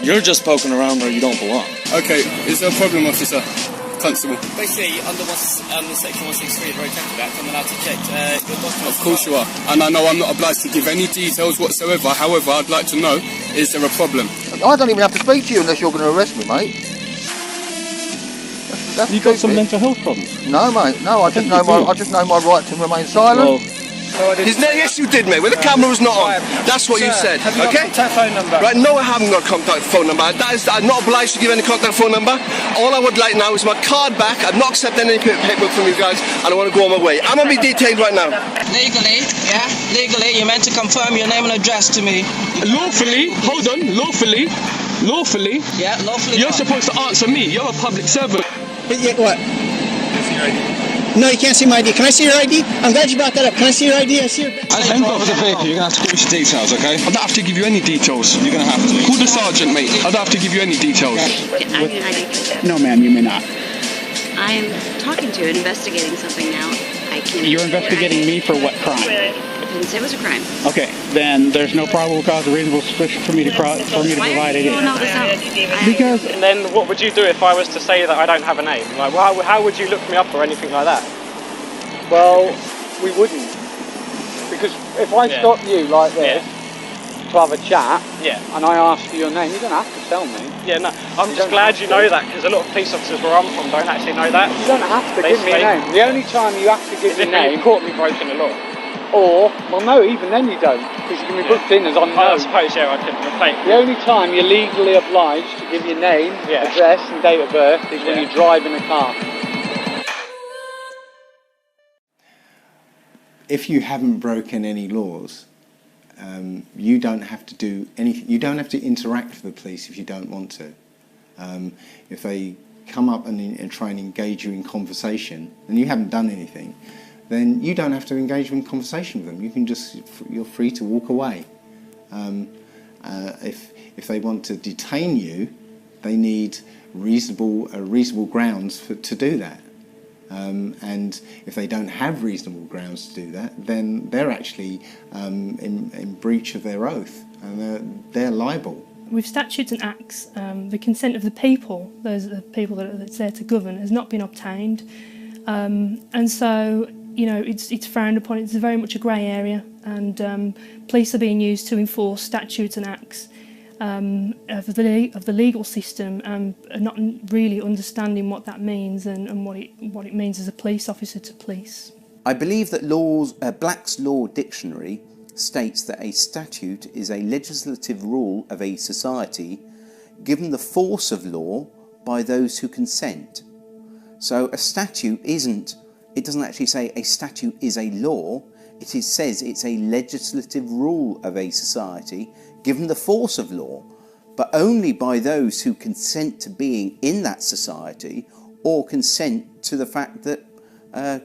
You're just poking around where you don't belong. Okay, is there a problem, officer? Constable. Basically, under section 163 of the Road Traffic Act, I'm allowed to check your documents. Of course you are. And I know I'm not obliged to give any details whatsoever. However, I'd like to know, is there a problem? I don't even have to speak to you unless you're going to arrest me, mate. That's you got some mental health problems? No, mate. No, I just know my right to remain silent. Well, Yes, you did, mate. When the camera was not on, that's what you said. Okay? Phone number. Right? No, I haven't got a contact phone number. I'm not obliged to give any contact phone number. All I would like now is my card back. I'm not accepting any paperwork from you guys, and I want to go on my way. I'm gonna be detained right now. Legally, yeah? Legally, you're meant to confirm your name and address to me. Lawfully, hold on, lawfully. Yeah, lawfully. You're supposed to answer me. You're a public servant. What? No, you can't see my ID. Can I see your ID? I'm glad you brought that up. Can I see your ID? I see your... I haven't got the vehicle. You're going to have to give me some details, okay? I don't have to give you any details. You're going to have to. Call the sergeant, mate. I don't have to give you any details. No, ma'am, you may not. I am talking to and investigating something now. I can't. You're investigating me for what crime? I didn't say it was a crime. Okay, then there's no probable cause or reasonable suspicion for me to provide it. Because then what would you do if I was to say that I don't have a name? Like, how would you look me up or anything like that? Well, we wouldn't. Because if I stop you like this to have a chat, and I ask for your name, you don't have to tell me. Yeah, no, I'm just glad you know that, because a lot of police officers where I'm from don't actually know that. You don't have to give me a name. The only time you have to give your name... You caught me breaking the law. Or, well no, even then you don't, because you can be booked in as unknown. I suppose, I could replace. The only time you're legally obliged to give your name, address and date of birth is when you're driving a car. If you haven't broken any laws, you don't have to do anything. You don't have to interact with the police if you don't want to. If they come up and try and engage you in conversation, and you haven't done anything, then you don't have to engage in conversation with them. You can you're free to walk away. If they want to detain you, they need reasonable grounds to do that. And if they don't have reasonable grounds to do that, then they're actually in breach of their oath, and they're liable. With statutes and acts, the consent of the people, those are the people that's there to govern, has not been obtained, and so it's frowned upon. It's very much a grey area, and police are being used to enforce statutes and acts of the legal system, and not really understanding what that means and what it means as a police officer to police. I believe that Black's Law Dictionary states that a statute is a legislative rule of a society given the force of law by those who consent. So a statute it doesn't actually say a statute is a law, says it's a legislative rule of a society given the force of law, but only by those who consent to being in that society or consent to the fact that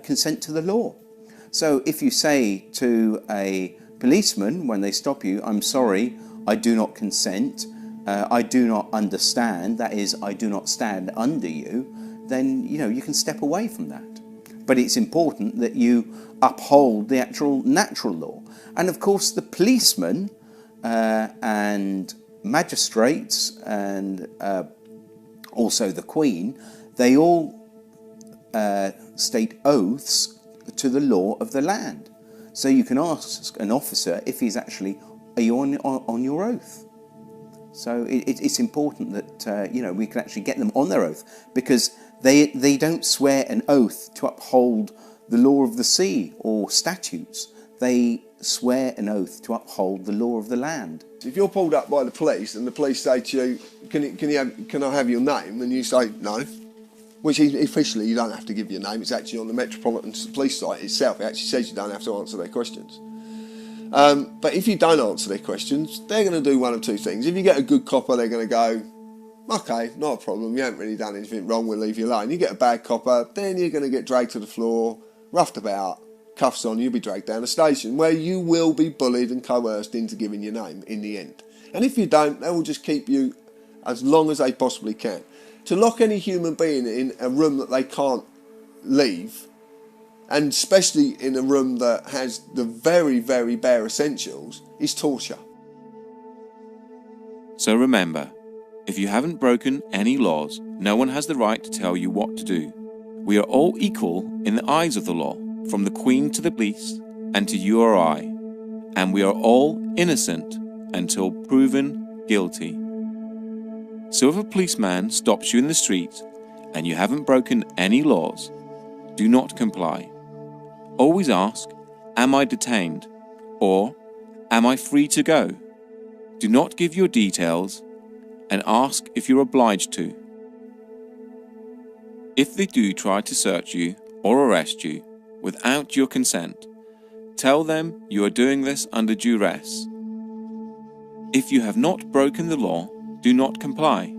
consent to the law. So if you say to a policeman when they stop you, I'm sorry, I do not consent, I do not understand, that is, I do not stand under you, then you can step away from that. But it's important that you uphold the actual natural law. And of course the policemen and magistrates and also the Queen, they all state oaths to the law of the land. So you can ask an officer if he's actually, are you on your oath? So it's important that we can actually get them on their oath, because they don't swear an oath to uphold the law of the sea or statutes. They swear an oath to uphold the law of the land. If you're pulled up by the police and the police say to you, can I have your name? And you say no, which officially you don't have to give your name. It's actually on the Metropolitan Police site itself. It actually says you don't have to answer their questions. But if you don't answer their questions, they're going to do one of two things. If you get a good copper, they're going to go, okay, not a problem, you haven't really done anything wrong, we'll leave you alone. You get a bad copper, then you're going to get dragged to the floor, roughed about, cuffs on, you'll be dragged down the station, where you will be bullied and coerced into giving your name in the end. And if you don't, they will just keep you as long as they possibly can. To lock any human being in a room that they can't leave, and especially in a room that has the very, very bare essentials, is torture. So remember, if you haven't broken any laws, no one has the right to tell you what to do. We are all equal in the eyes of the law, from the Queen to the police and to you or I, and we are all innocent until proven guilty. So if a policeman stops you in the street and you haven't broken any laws, do not comply. Always ask am I detained? Or, am I free to go? Do not give your details and ask if you're obliged to. If they do try to search you or arrest you without your consent, tell them you are doing this under duress. If you have not broken the law, do not comply.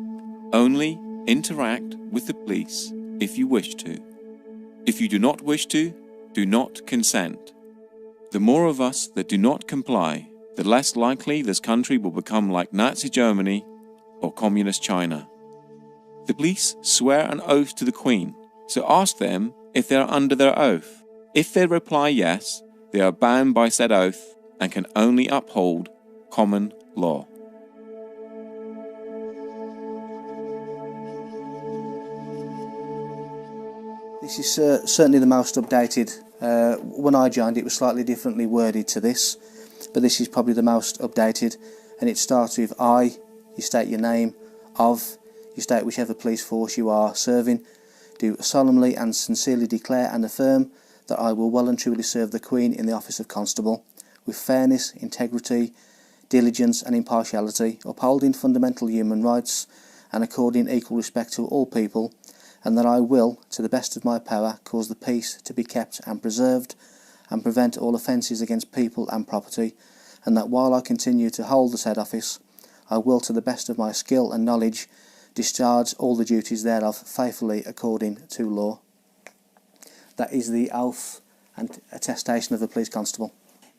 Only interact with the police if you wish to. If you do not wish to, do not consent. The more of us that do not comply, the less likely this country will become like Nazi Germany or Communist China. The police swear an oath to the Queen, so ask them if they are under their oath. If they reply yes, they are bound by said oath and can only uphold common law. This is certainly the most updated. When I joined it was slightly differently worded to this, but this is probably the most updated, and it starts with I, you state your name, of, you state whichever police force you are serving, do solemnly and sincerely declare and affirm that I will well and truly serve the Queen in the office of Constable, with fairness, integrity, diligence and impartiality, upholding fundamental human rights and according equal respect to all people, and that I will, to the best of my power, cause the peace to be kept and preserved, and prevent all offences against people and property, and that while I continue to hold the said office, I will, to the best of my skill and knowledge, discharge all the duties thereof faithfully according to law. That is the oath and attestation of the police constable.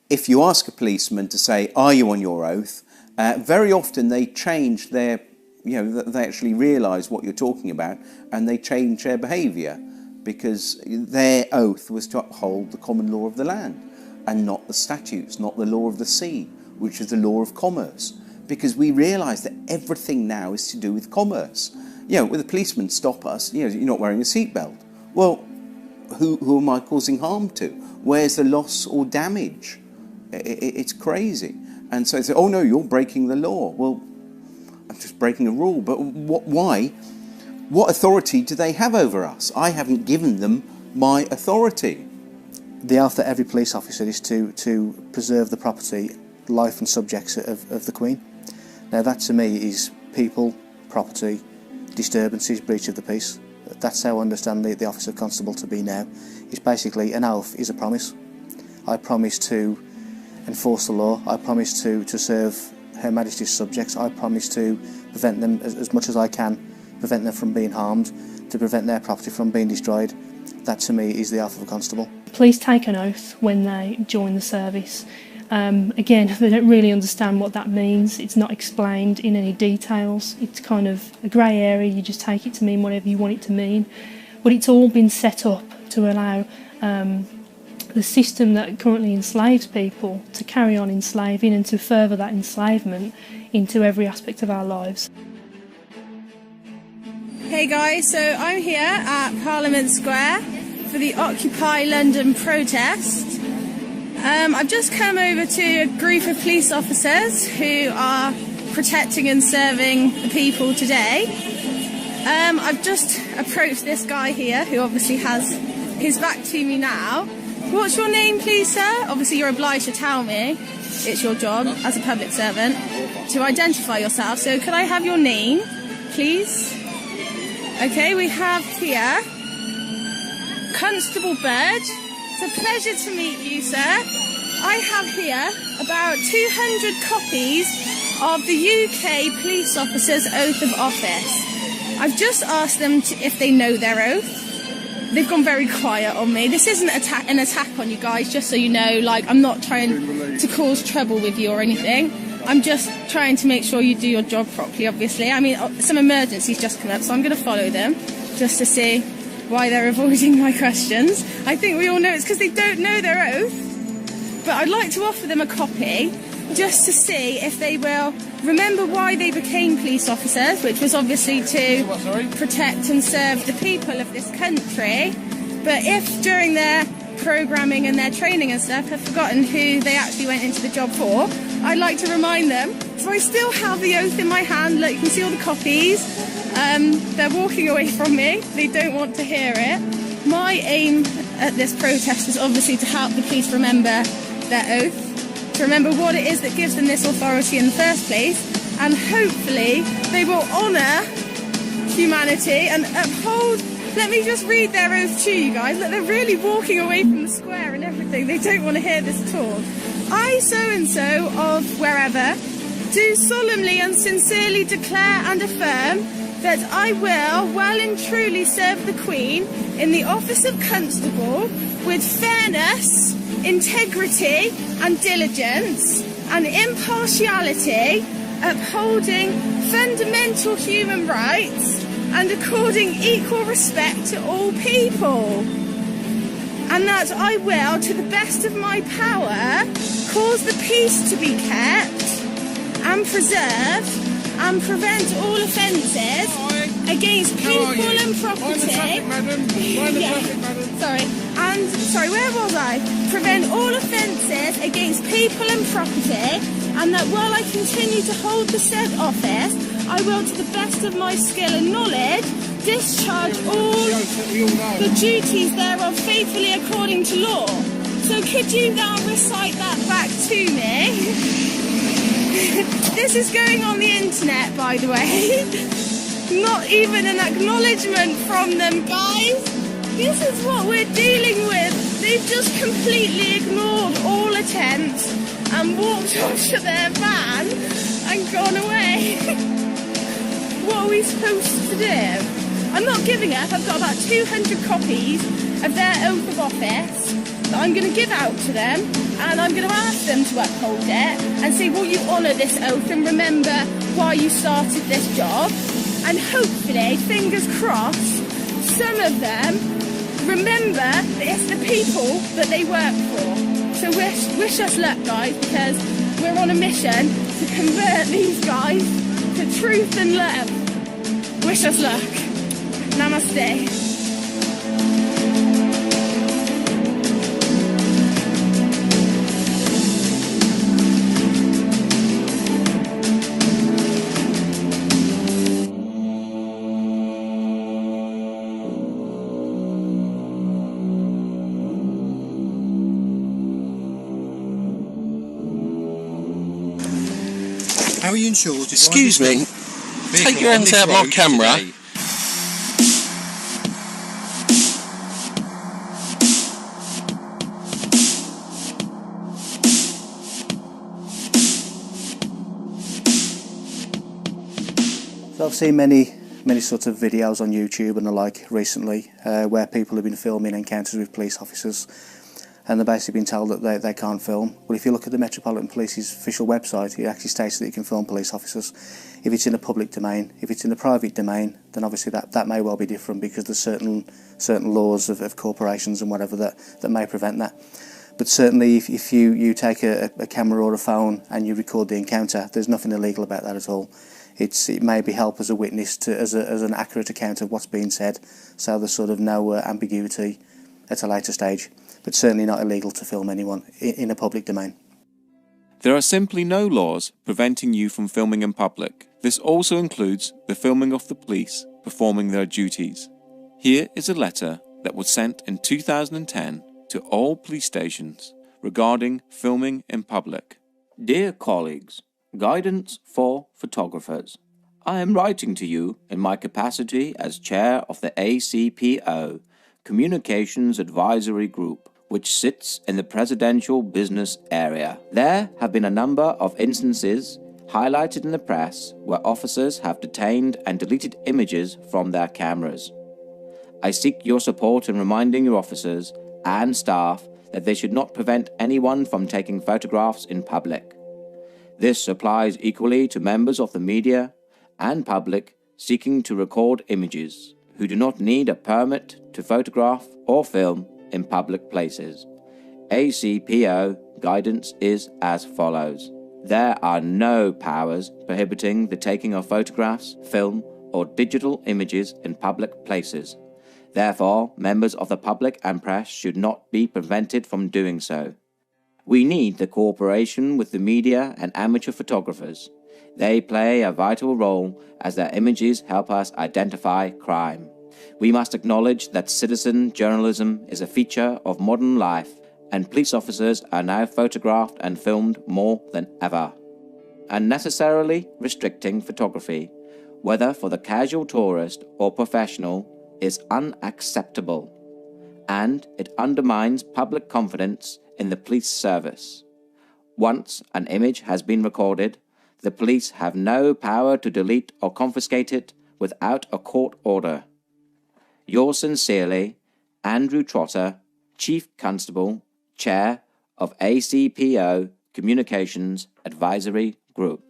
If you ask a policeman to say, are you on your oath, very often they change their, they actually realise what you're talking about and they change their behaviour, because their oath was to uphold the common law of the land and not the statutes, not the law of the sea, which is the law of commerce. Because we realise that everything now is to do with commerce. When the policemen stop us, you're not wearing a seatbelt. Well, who am I causing harm to? Where's the loss or damage? It's crazy. And so they say, oh no, you're breaking the law. Well, I'm just breaking a rule, but why? What authority do they have over us? I haven't given them my authority. The oath that every police officer is to preserve the property, life and subjects of the Queen. Now that to me is people, property, disturbances, breach of the peace. That's how I understand the office of constable to be now. It's basically an oath is a promise. I promise to enforce the law. I promise to serve Her Majesty's subjects. I promise to prevent them as much as I can, prevent them from being harmed, to prevent their property from being destroyed. That to me is the oath of a constable. Police take an oath when they join the service. Again, they don't really understand what that means. It's not explained in any details. It's kind of a grey area. You just take it to mean whatever you want it to mean. But it's all been set up to allow the system that currently enslaves people to carry on enslaving and to further that enslavement into every aspect of our lives. Hey guys, so I'm here at Parliament Square for the Occupy London protest. I've just come over to a group of police officers who are protecting and serving the people today. I've just approached this guy here who obviously has his back to me now. What's your name please, sir? Obviously you're obliged to tell me. It's your job as a public servant to identify yourself. So could I have your name, please? Okay, we have here Constable Bird. It's a pleasure to meet you, sir. I have here about 200 copies of the UK police officer's oath of office. I've just asked them if they know their oath. They've gone very quiet on me. This isn't an attack on you guys, just so you know. Like, I'm not trying to cause trouble with you or anything. I'm just trying to make sure you do your job properly, obviously. I mean, some emergencies just come up, so I'm going to follow them just to see why they're avoiding my questions. I think we all know it's because they don't know their oath. But I'd like to offer them a copy just to see if they will remember why they became police officers, which was obviously to protect and serve the people of this country. But if during their programming and their training and stuff have forgotten who they actually went into the job for, I'd like to remind them. So I still have the oath in my hand. Look, you can see all the copies. They're walking away from me. They don't want to hear it. My aim at this protest is obviously to help the police remember their oath, to remember what it is that gives them this authority in the first place, and hopefully they will honour humanity and uphold. Let me just read their oath to you guys. Look, they're really walking away from the square and everything. They don't want to hear this at all. I, so-and-so of wherever, do solemnly and sincerely declare and affirm that I will well and truly serve the Queen in the office of Constable with fairness, integrity and diligence and impartiality, upholding fundamental human rights and according equal respect to all people. And that I will, to the best of my power, cause the peace to be kept and preserved and prevent all offences against people and property. Sorry, where was I? Prevent all offences against people and property, and that while I continue to hold the said office, I will, to the best of my skill and knowledge, discharge all the duties thereof faithfully according to law. So could you now recite that back to me? This is going on the internet, by the way. Not even an acknowledgement from them, guys. This is what we're dealing with. They've just completely ignored all attempts and walked onto their van and gone away. What are we supposed to do? I'm not giving up. I've got about 200 copies of their oath of office that I'm going to give out to them, and I'm going to ask them to uphold it and say, will you honour this oath and remember why you started this job? And hopefully, fingers crossed, some of them remember that it's the people that they work for. So wish us luck, guys, because we're on a mission to convert these guys to truth and love. Wish us luck. Namaste. How are you insured? Excuse me, take your hands out of my camera. Today. So I've seen many sorts of videos on YouTube and the like recently where people have been filming encounters with police officers, and they're basically been told that they can't film. Well, if you look at the Metropolitan Police's official website, it actually states that you can film police officers if it's in a public domain. If it's in a private domain, then obviously that may well be different, because there's certain laws of corporations and whatever that may prevent that. But certainly if you take a camera or a phone and you record the encounter, there's nothing illegal about that at all. It maybe help as a witness as an accurate account of what's being said, so there's sort of no ambiguity at a later stage, but certainly not illegal to film anyone in a public domain. There are simply no laws preventing you from filming in public. This also includes the filming of the police performing their duties. Here is a letter that was sent in 2010 to all police stations regarding filming in public. Dear colleagues, Guidance for Photographers. I am writing to you in my capacity as chair of the ACPO, Communications Advisory Group, which sits in the Presidential Business Area. There have been a number of instances highlighted in the press where officers have detained and deleted images from their cameras. I seek your support in reminding your officers and staff that they should not prevent anyone from taking photographs in public. This applies equally to members of the media and public seeking to record images who do not need a permit to photograph or film in public places. ACPO guidance is as follows. There are no powers prohibiting the taking of photographs, film, or digital images in public places. Therefore, members of the public and press should not be prevented from doing so. We need the cooperation with the media and amateur photographers. They play a vital role as their images help us identify crime. We must acknowledge that citizen journalism is a feature of modern life, and police officers are now photographed and filmed more than ever. Unnecessarily restricting photography, whether for the casual tourist or professional, is unacceptable, and it undermines public confidence in the police service. Once an image has been recorded, the police have no power to delete or confiscate it without a court order. Yours sincerely, Andrew Trotter, Chief Constable, Chair of ACPO Communications Advisory Group.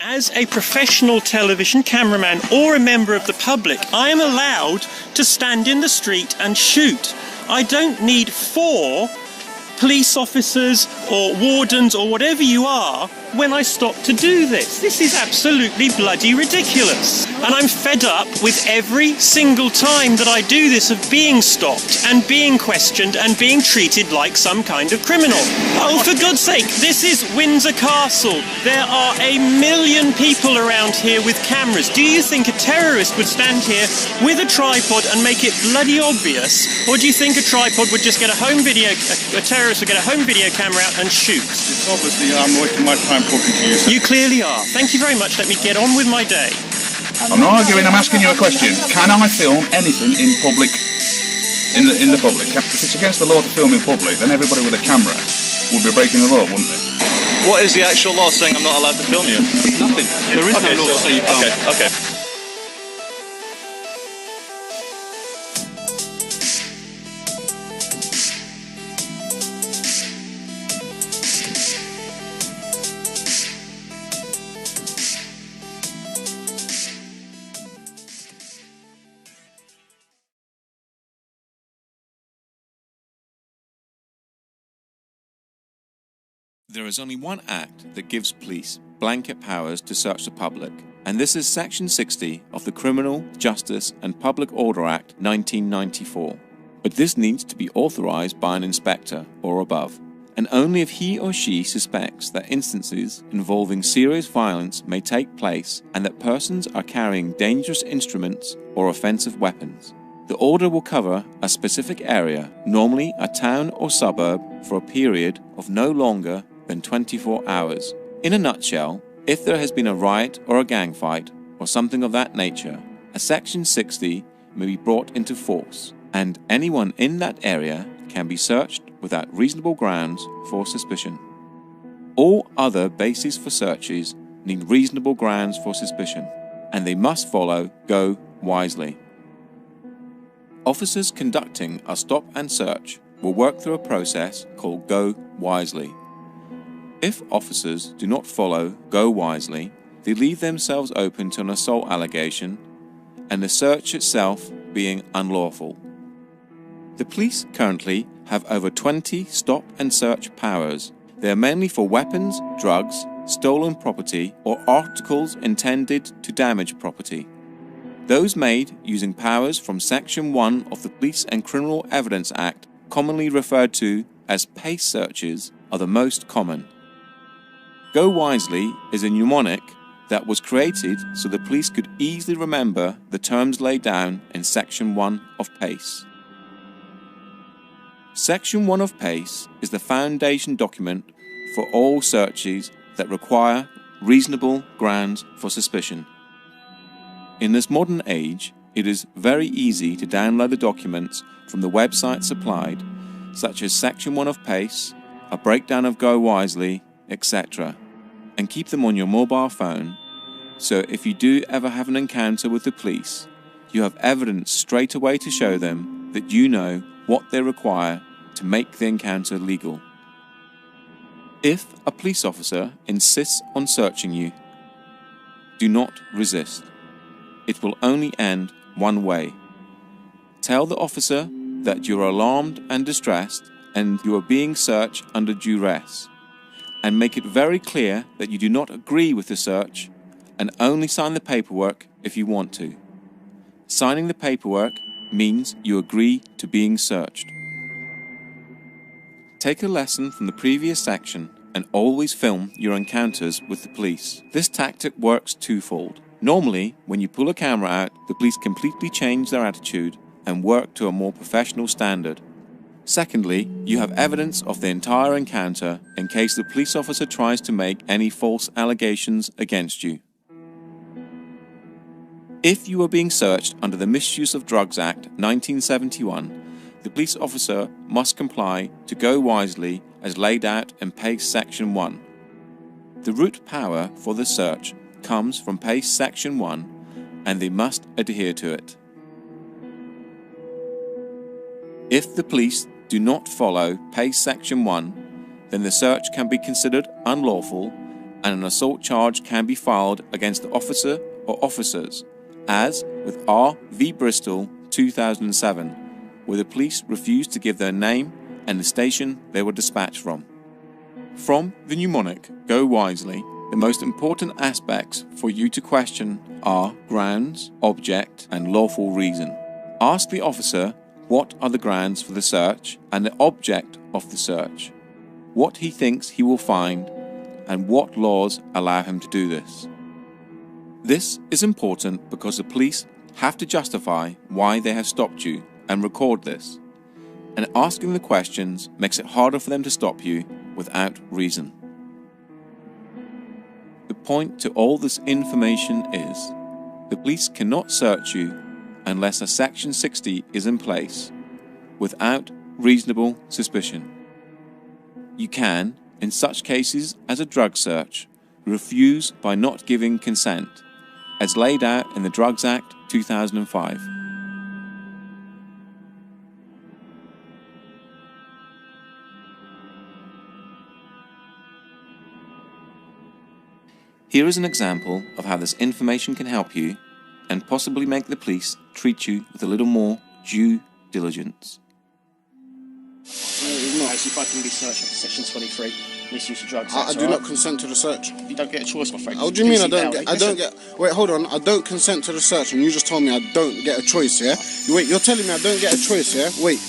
As a professional television cameraman or a member of the public, I am allowed to stand in the street and shoot. I don't need 4 police officers or wardens or whatever you are when I stop to do this. This is absolutely bloody ridiculous. And I'm fed up with every single time that I do this of being stopped and being questioned and being treated like some kind of criminal. Oh, for God's sake, this is Windsor Castle. There are 1 million people around here with cameras. Do you think a terrorist would stand here with a tripod and make it bloody obvious? Or do you think a tripod would just get a home video, a terrorist would get a home video camera out and shoot? It's obviously I'm wasting my time talking to you, sir. You clearly are. Thank you very much. Let me get on with my day. I'm not arguing, I'm asking you a question. Can I film anything in public, in the public? If it's against the law to film in public, then everybody with a camera would be breaking the law, wouldn't they? What is the actual law saying I'm not allowed to film you? Nothing. There is no law to say you can't. Okay. There is only one act that gives police blanket powers to search the public, and this is Section 60 of the Criminal Justice and Public Order Act 1994. But this needs to be authorized by an inspector or above, and only if he or she suspects that instances involving serious violence may take place and that persons are carrying dangerous instruments or offensive weapons. The order will cover a specific area, normally a town or suburb, for a period of no longer than 24 hours. In a nutshell, if there has been a riot or a gang fight or something of that nature, a Section 60 may be brought into force, and anyone in that area can be searched without reasonable grounds for suspicion. All other bases for searches need reasonable grounds for suspicion, and they must follow go wisely. Officers conducting a stop and search will work through a process called go wisely. If officers do not follow go wisely, they leave themselves open to an assault allegation and the search itself being unlawful. The police currently have over 20 stop and search powers. They are mainly for weapons, drugs, stolen property, or articles intended to damage property. Those made using powers from Section 1 of the Police and Criminal Evidence Act, commonly referred to as PACE searches, are the most common. Go wisely is a mnemonic that was created so the police could easily remember the terms laid down in Section 1 of PACE. Section 1 of PACE is the foundation document for all searches that require reasonable grounds for suspicion. In this modern age, it is very easy to download the documents from the website supplied, such as Section 1 of PACE, a breakdown of Go Wisely, etc., and keep them on your mobile phone, so if you do ever have an encounter with the police, you have evidence straight away to show them that you know what they require to make the encounter legal. If a police officer insists on searching you, do not resist. It will only end one way. Tell the officer that you are alarmed and distressed and you are being searched under duress, and make it very clear that you do not agree with the search and only sign the paperwork if you want to. Signing the paperwork means you agree to being searched. Take a lesson from the previous section and always film your encounters with the police. This tactic works twofold. Normally, when you pull a camera out, the police completely change their attitude and work to a more professional standard. Secondly, you have evidence of the entire encounter in case the police officer tries to make any false allegations against you. If you are being searched under the Misuse of Drugs Act 1971, the police officer must comply to go wisely as laid out in PACE Section 1. The root power for the search comes from PACE Section 1 and they must adhere to it. If the police do not follow PACE Section 1, then the search can be considered unlawful and an assault charge can be filed against the officer or officers, as with R v Bristol 2007, where the police refused to give their name and the station they were dispatched from. From the mnemonic Go Wisely, the most important aspects for you to question are grounds, object, and lawful reason. Ask the officer what are the grounds for the search and the object of the search, what he thinks he will find, and what laws allow him to do this. This is important because the police have to justify why they have stopped you and record this, and asking the questions makes it harder for them to stop you without reason. The point to all this information is, the police cannot search you unless a Section 60 is in place, without reasonable suspicion. You can, in such cases as a drug search, refuse by not giving consent, as laid out in the Drugs Act 2005. Here is an example of how this information can help you and possibly make the police treat you with a little more due diligence. If I can be searched under Section 23, misuse of drugs. I do not consent to the search. You don't get a choice, my friend. What do you mean I don't get? Wait, hold on. I don't consent to the search, and you just told me I don't get a choice, yeah? Wait, you're telling me I don't get a choice, yeah? Wait.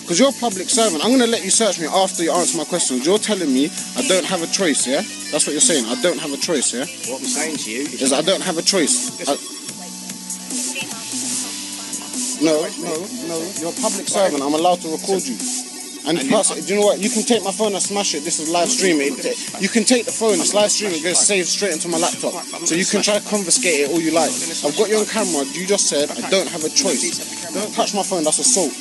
Because you're a public servant. I'm going to let you search me after you answer my questions. You're telling me I don't have a choice, yeah? That's what you're saying. I don't have a choice, yeah? What I'm saying to you is I don't have a choice. No. You're a public servant. I'm allowed to record you. And plus, do you know what? You can take my phone and smash it. This is live streaming. You can take the phone, it's live streaming, it goes saved straight into my laptop. So you can try to confiscate it all you like. I've got you on camera. You just said I don't have a choice. Don't touch my phone, that's assault.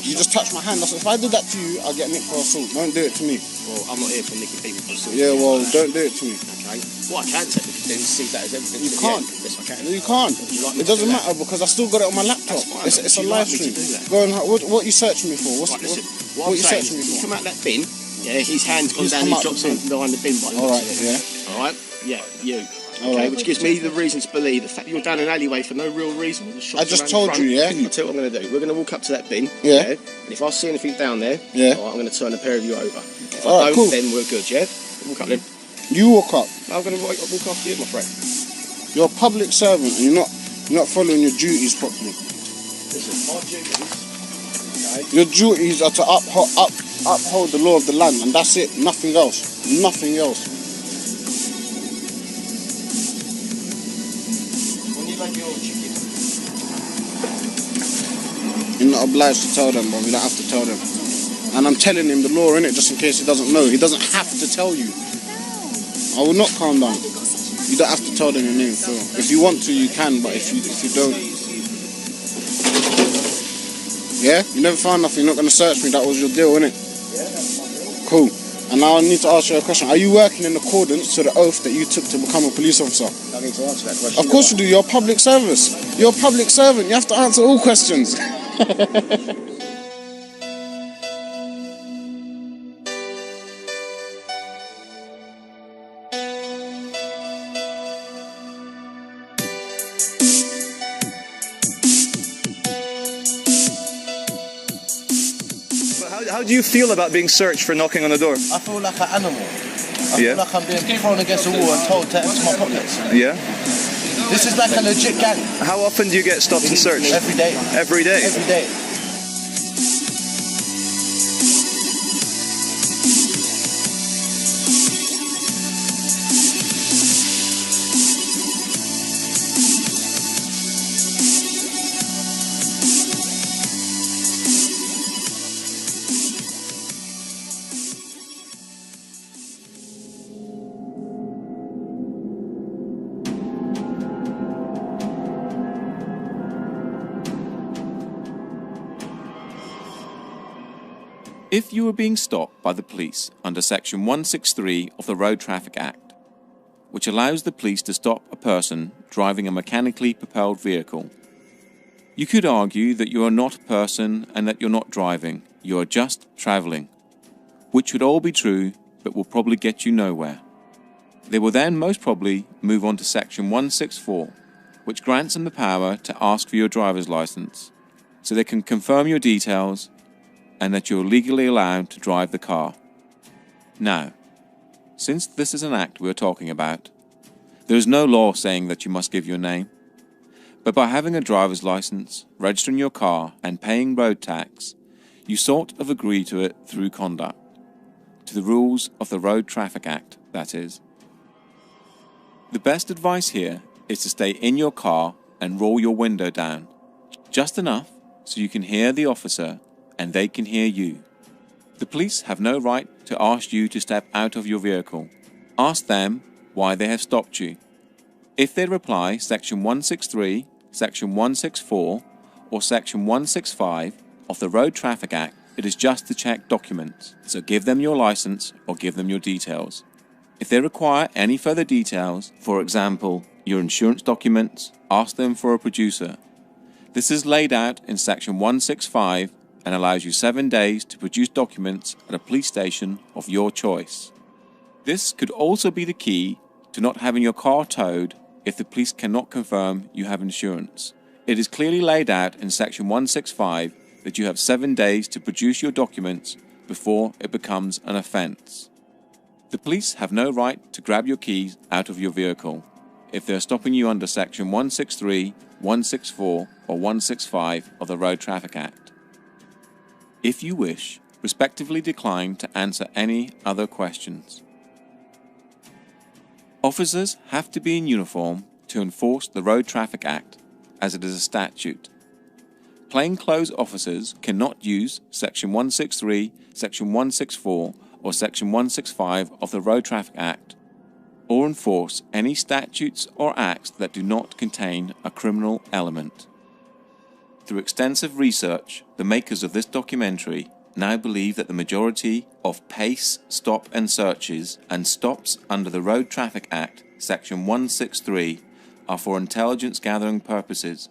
You just touch my hand. If I did that to you, I'll get nicked for assault. Don't do it to me. Well, I'm not here for nicking people for assault. Yeah, well, don't do it to me. Okay. What I can technically do is see that as evidence. You can't. Yes, I can. No, you can't. It doesn't matter because I still got it on my laptop. It's a live stream. Go on. What are you searching me for? What are you searching me for? You come out that bin. Yeah, his hand's gone down. He drops in behind the bin. All right. Yeah. All right. Yeah. You. Okay, which gives me the reason to believe the fact you're down an alleyway for no real reason. I just told you, yeah? I'll tell you what I'm going to do. We're going to walk up to that bin. Yeah. And if I see anything down there, yeah, all right, I'm going to turn a pair of you over. If all I right, don't, cool. then we're good, yeah? Walk up then. You walk up. I'm going to walk after you, my friend. You're a public servant and you're not following your duties properly. Listen, my duties, okay? Your duties are to uphold the law of the land, and that's it. Nothing else. Nothing else. You're not obliged to tell them, bro. You don't have to tell them. And I'm telling him the law, innit, just in case he doesn't know. He doesn't have to tell you. I will not calm down. You don't have to tell them your name, Phil. If you want to, you can, but if you don't... Yeah? You never found nothing. You're not going to search me. That was your deal, innit? Yeah. Cool. And now I need to ask you a question. Are you working in accordance to the oath that you took to become a police officer? I need to answer that question. Of course you do. You're a public service. You're a public servant. You have to answer all questions. How do you feel about being searched for knocking on the door? I feel like an animal. I feel like I'm being thrown against the wall and told to empty my pockets. Yeah? This is like a legit gang. How often do you get stopped and searched? Every day. Every day? Every day. If you are being stopped by the police under Section 163 of the Road Traffic Act, which allows the police to stop a person driving a mechanically propelled vehicle, you could argue that you are not a person and that you're not driving, you are just travelling, which would all be true but will probably get you nowhere. They will then most probably move on to Section 164, which grants them the power to ask for your driver's licence, so they can confirm your details and that you're legally allowed to drive the car. Now, since this is an act we are talking about, there is no law saying that you must give your name, but by having a driver's licence, registering your car and paying road tax, you sort of agree to it through conduct, to the rules of the Road Traffic Act, that is. The best advice here is to stay in your car and roll your window down, just enough so you can hear the officer and they can hear you. The police have no right to ask you to step out of your vehicle. Ask them why they have stopped you. If they reply Section 163, Section 164 or Section 165 of the Road Traffic Act, it is just to check documents, so give them your licence or give them your details. If they require any further details, for example, your insurance documents, ask them for a producer. This is laid out in Section 165 and allows you 7 days to produce documents at a police station of your choice. This could also be the key to not having your car towed if the police cannot confirm you have insurance. It is clearly laid out in Section 165 that you have 7 days to produce your documents before it becomes an offence. The police have no right to grab your keys out of your vehicle if they are stopping you under Section 163, 164 or 165 of the Road Traffic Act. If you wish, respectively decline to answer any other questions. Officers have to be in uniform to enforce the Road Traffic Act, as it is a statute. Plainclothes officers cannot use Section 163, Section 164 or Section 165 of the Road Traffic Act, or enforce any statutes or acts that do not contain a criminal element. Through extensive research, the makers of this documentary now believe that the majority of pace, stop and searches and stops under the Road Traffic Act, Section 163, are for intelligence gathering purposes,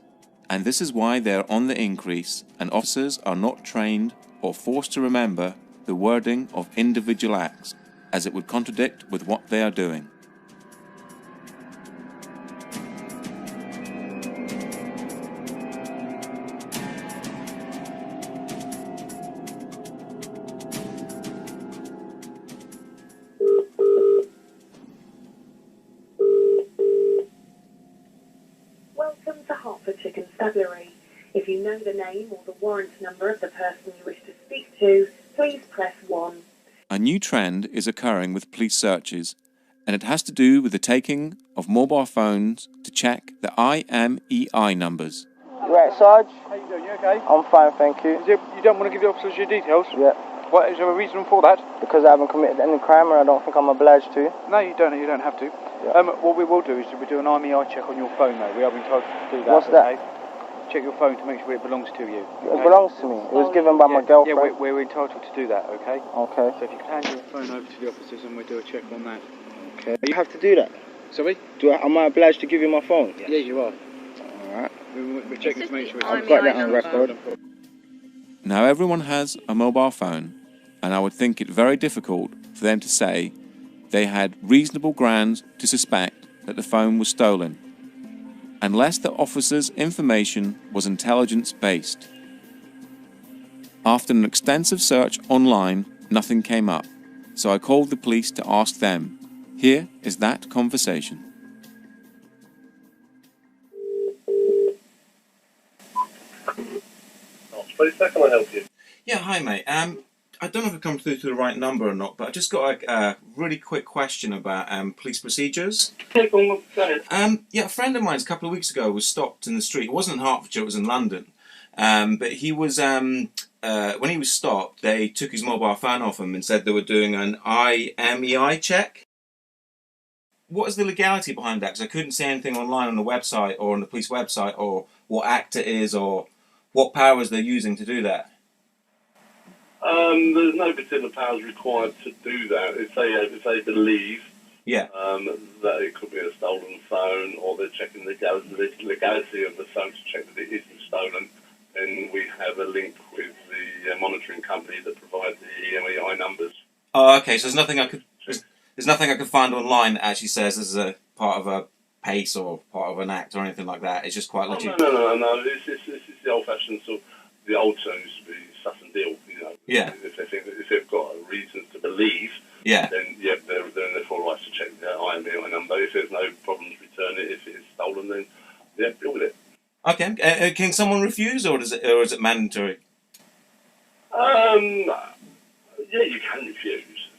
and this is why they are on the increase and officers are not trained or forced to remember the wording of individual acts, as it would contradict with what they are doing. If you know the name or the warrant number of the person you wish to speak to, please press 1. A new trend is occurring with police searches, and it has to do with the taking of mobile phones to check the IMEI numbers. You right, Sarge? How you doing? You okay? I'm fine, thank you. You don't want to give the officers your details? Yeah. What is there a reason for that? Because I haven't committed any crime and I don't think I'm obliged to. No, you don't have to. Yeah. What we will do is we do an IMEI check on your phone, though. We are being told to do that. What's that? Okay? Check your phone to make sure it belongs to you. Okay? It belongs to me. It was given by my girlfriend. Yeah, we're entitled to do that, okay? Okay. So if you can hand your phone over to the officers and we'll do a check on that. Okay. You have to do that? Sorry? Am I obliged to give you my phone? Yes, you are. Alright. We're checking to make sure I've got that on record. Now everyone has a mobile phone, and I would think it very difficult for them to say they had reasonable grounds to suspect that the phone was stolen, unless the officer's information was intelligence-based. After an extensive search online, nothing came up, so I called the police to ask them. Here is that conversation. Police, how can I help you? Yeah, hi mate. I don't know if I've come through to the right number or not, but I just got a really quick question about police procedures. Okay, go on. Yeah, a friend of mine a couple of weeks ago was stopped in the street. It wasn't in Hertfordshire, it was in London. But he was, when he was stopped, they took his mobile phone off him and said they were doing an IMEI check. What is the legality behind that? Because I couldn't see anything online on the website or on the police website or what act it is or what powers they're using to do that. There's no particular powers required to do that. If they believe that it could be a stolen phone, or they're checking the legality of the phone to check that it isn't stolen, then we have a link with the monitoring company that provides the EMEI numbers. Oh, okay. So there's nothing I could find online that actually says this is a part of a pace or part of an act or anything like that. It's just quite legit. No. This is the old-fashioned sort. The old term used to be suss and deal. You know. Yeah. If they've got reasons to believe. Yeah. Then they're in their full rights to check the IMEI number. If there's no problems, return it. If it is stolen, then deal with it. Okay. Can someone refuse, or is it mandatory? Yeah, you can refuse.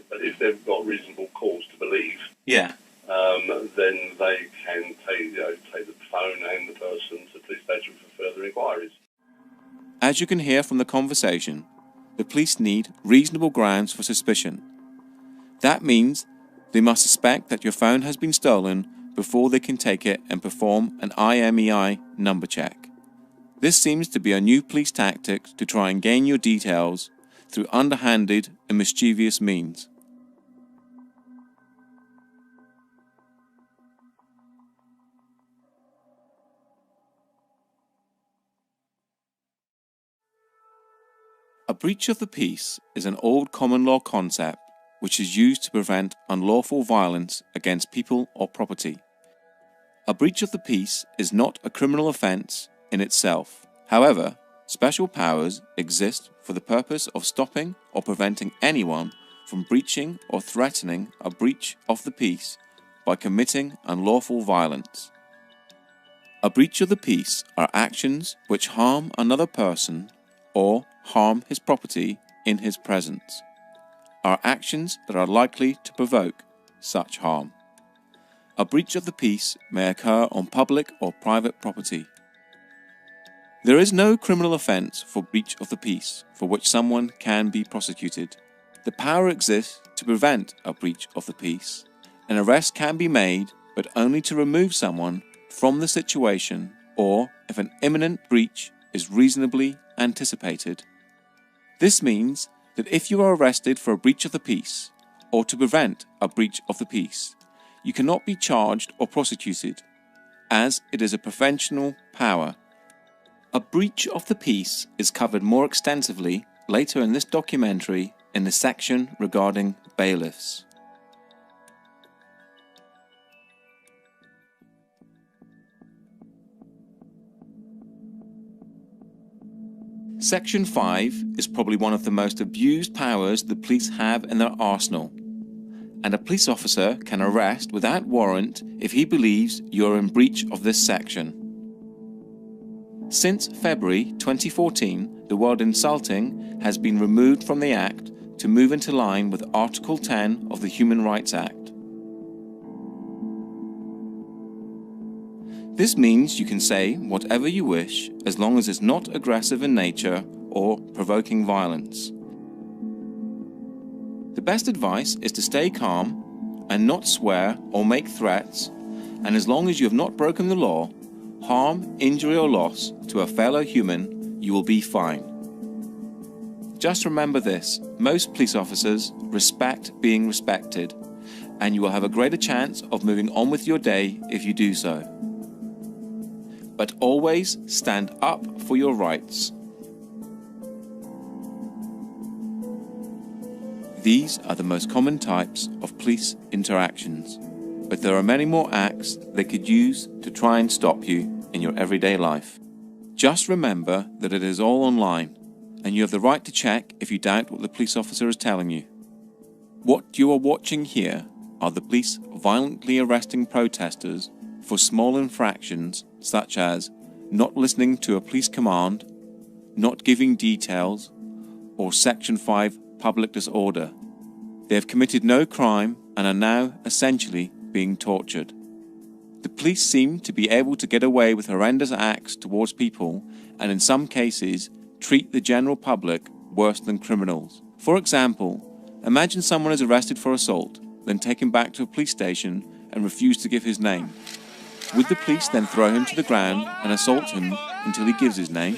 But if they've got reasonable cause to believe, then they can take the phone and the person to the police station for further inquiries. As you can hear from the conversation, the police need reasonable grounds for suspicion. That means they must suspect that your phone has been stolen before they can take it and perform an IMEI number check. This seems to be a new police tactic to try and gain your details through underhanded and mischievous means. A breach of the peace is an old common law concept which is used to prevent unlawful violence against people or property. A breach of the peace is not a criminal offence in itself. However, special powers exist for the purpose of stopping or preventing anyone from breaching or threatening a breach of the peace by committing unlawful violence. A breach of the peace are actions which harm another person or harm his property in his presence, are actions that are likely to provoke such harm. A breach of the peace may occur on public or private property. There is no criminal offence for breach of the peace for which someone can be prosecuted. The power exists to prevent a breach of the peace. An arrest can be made, but only to remove someone from the situation or if an imminent breach is reasonably anticipated. This means that if you are arrested for a breach of the peace, or to prevent a breach of the peace, you cannot be charged or prosecuted, as it is a preventional power. A breach of the peace is covered more extensively later in this documentary in the section regarding bailiffs. Section 5 is probably one of the most abused powers the police have in their arsenal, and a police officer can arrest without warrant if he believes you are in breach of this section. Since February 2014, the word insulting has been removed from the Act to move into line with Article 10 of the Human Rights Act. This means you can say whatever you wish as long as it's not aggressive in nature or provoking violence. The best advice is to stay calm and not swear or make threats, and as long as you have not broken the law, harm, injury or loss to a fellow human, you will be fine. Just remember this: most police officers respect being respected, and you will have a greater chance of moving on with your day if you do so. But always stand up for your rights. These are the most common types of police interactions, but there are many more acts they could use to try and stop you in your everyday life. Just remember that it is all online, and you have the right to check if you doubt what the police officer is telling you. What you are watching here are the police violently arresting protesters for small infractions such as not listening to a police command, not giving details, or Section 5 public disorder. They have committed no crime and are now essentially being tortured. The police seem to be able to get away with horrendous acts towards people and in some cases treat the general public worse than criminals. For example, imagine someone is arrested for assault, then taken back to a police station and refused to give his name. Would the police then throw him to the ground and assault him until he gives his name?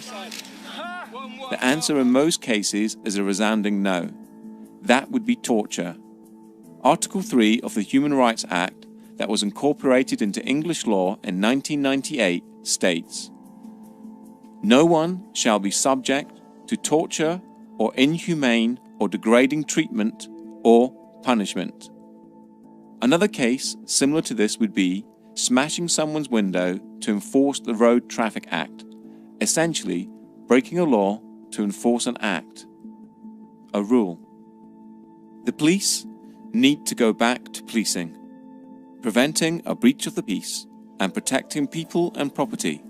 The answer in most cases is a resounding no. That would be torture. Article 3 of the Human Rights Act, that was incorporated into English law in 1998, states, "No one shall be subject to torture or inhumane or degrading treatment or punishment." Another case similar to this would be smashing someone's window to enforce the Road Traffic Act, essentially breaking a law to enforce an act, a rule. The police need to go back to policing, preventing a breach of the peace and protecting people and property.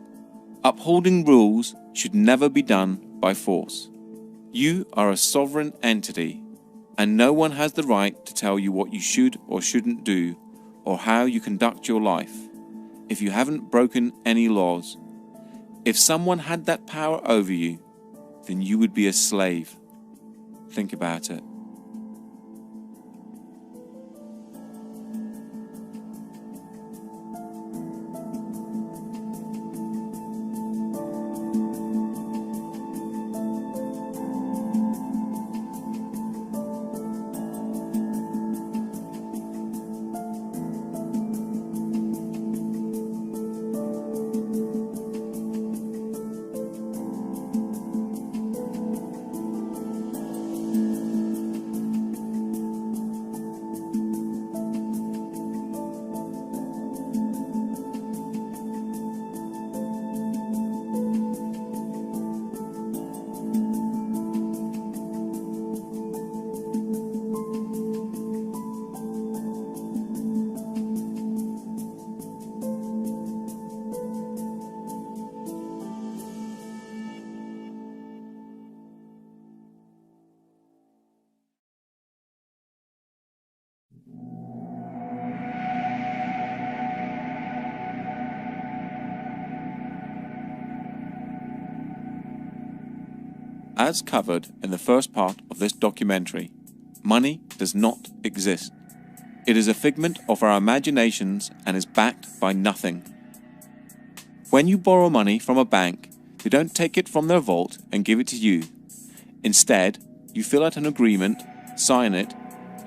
Upholding rules should never be done by force. You are a sovereign entity, and no one has the right to tell you what you should or shouldn't do, or how you conduct your life, if you haven't broken any laws. If someone had that power over you, then you would be a slave. Think about it. As covered in the first part of this documentary, money does not exist. It is a figment of our imaginations and is backed by nothing. When you borrow money from a bank, they don't take it from their vault and give it to you. Instead, you fill out an agreement, sign it,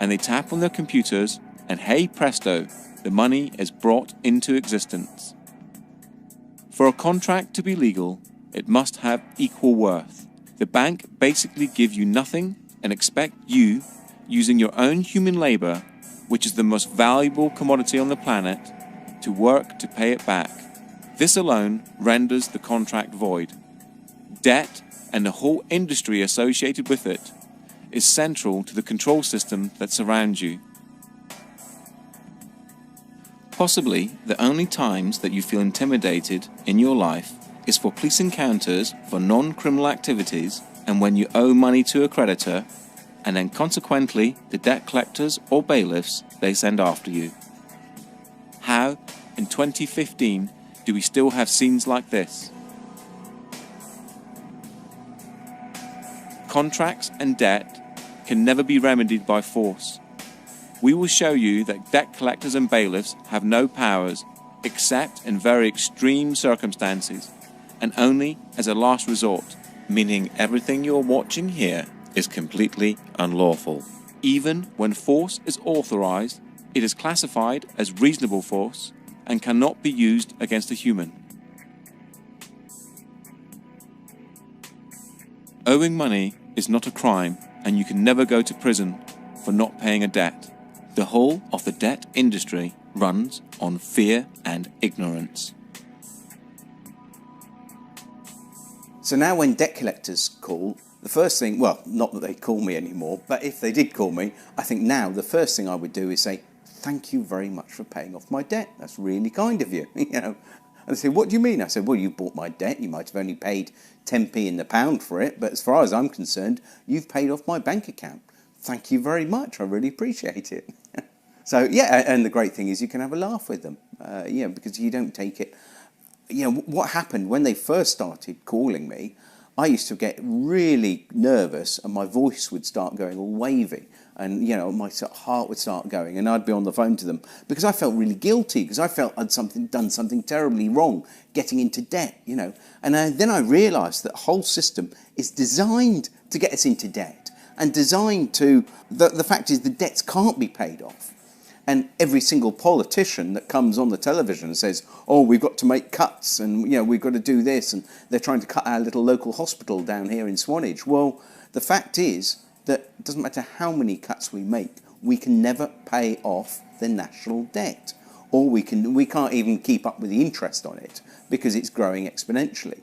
and they tap on their computers, and hey presto, the money is brought into existence. For a contract to be legal, it must have equal worth. The bank basically give you nothing and expect you, using your own human labor, which is the most valuable commodity on the planet, to work to pay it back. This alone renders the contract void. Debt, and the whole industry associated with it, is central to the control system that surrounds you. Possibly the only times that you feel intimidated in your life is for police encounters for non-criminal activities, and when you owe money to a creditor, and then consequently the debt collectors or bailiffs they send after you. How, in 2015, do we still have scenes like this? Contracts and debt can never be remedied by force. We will show you that debt collectors and bailiffs have no powers, except in very extreme circumstances, and only as a last resort, meaning everything you're watching here is completely unlawful. Even when force is authorized, it is classified as reasonable force and cannot be used against a human. Owing money is not a crime, and you can never go to prison for not paying a debt. The whole of the debt industry runs on fear and ignorance. So now when debt collectors call, the first thing, well, not that they call me anymore, but if they did call me, I think now the first thing I would do is say, thank you very much for paying off my debt. That's really kind of you. And they say, what do you mean? I said, well, you bought my debt. You might have only paid 10p in the pound for it, but as far as I'm concerned, you've paid off my bank account. Thank you very much. I really appreciate it. So, yeah, and the great thing is you can have a laugh with them, because you don't take it. What happened when they first started calling me, I used to get really nervous and my voice would start going all wavy. And, you know, my sort of heart would start going, and I'd be on the phone to them because I felt really guilty, because I felt I'd done something terribly wrong, getting into debt, you know. And then I realised that the whole system is designed to get us into debt, and designed to, the fact is the debts can't be paid off. And every single politician that comes on the television and says, oh, we've got to make cuts, and, you know, we've got to do this, and they're trying to cut our little local hospital down here in Swanage. Well, the fact is that it doesn't matter how many cuts we make, we can never pay off the national debt. Or we can't even keep up with the interest on it, because it's growing exponentially.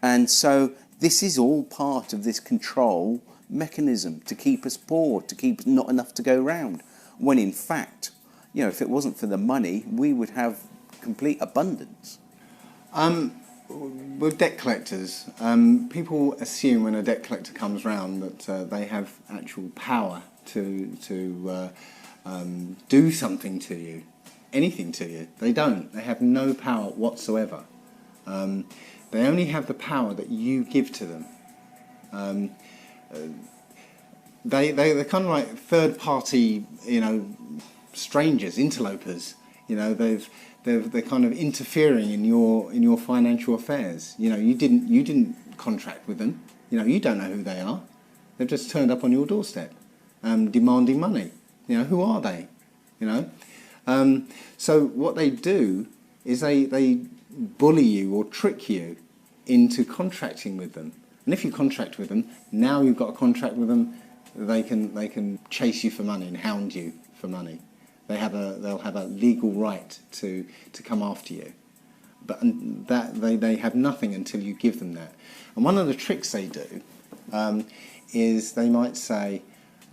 And so this is all part of this control mechanism to keep us poor, to keep not enough to go round, when in fact, you know, if it wasn't for the money, we would have complete abundance. With debt collectors, people assume when a debt collector comes round that they have actual power to do something to you, anything to you. They don't. They have no power whatsoever. They only have the power that you give to them. They're kind of like third-party, you know, strangers, interlopers. You know, they're kind of interfering in your financial affairs. You know, you didn't contract with them. You know, you don't know who they are. They've just turned up on your doorstep, demanding money. You know, who are they? You know, so what they do is they bully you or trick you into contracting with them. And if you contract with them, now you've got a contract with them, they can chase you for money and hound you for money. They'll have a legal right to come after you, but that they have nothing until you give them that. And one of the tricks they do is they might say,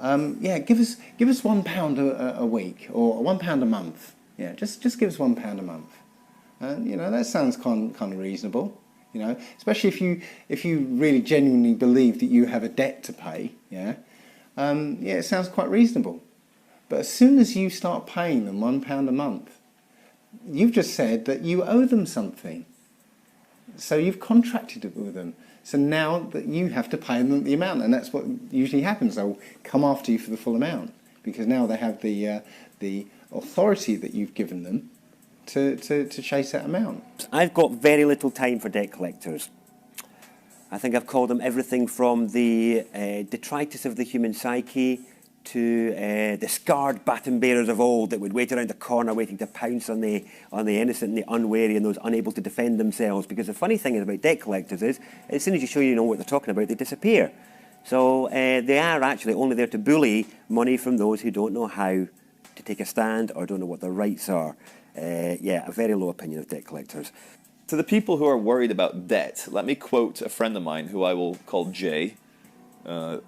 yeah, give us £1 a week or £1 a month. Yeah, just give us £1 a month. And you know, that sounds kind of reasonable. You know, especially if you really genuinely believe that you have a debt to pay. Yeah, yeah, it sounds quite reasonable. But as soon as you start paying them £1 a month, you've just said that you owe them something. So you've contracted it with them. So now that you have to pay them the amount, and that's what usually happens. They'll come after you for the full amount, because now they have the authority that you've given them to chase that amount. I've got very little time for debt collectors. I think I've called them everything from the detritus of the human psyche to the scarred baton bearers of old that would wait around the corner waiting to pounce on the innocent and the unwary and those unable to defend themselves. Because the funny thing about debt collectors is, as soon as you show you know what they're talking about, they disappear. So they are actually only there to bully money from those who don't know how to take a stand or don't know what their rights are. Yeah, a very low opinion of debt collectors. To the people who are worried about debt, let me quote a friend of mine who I will call Jay,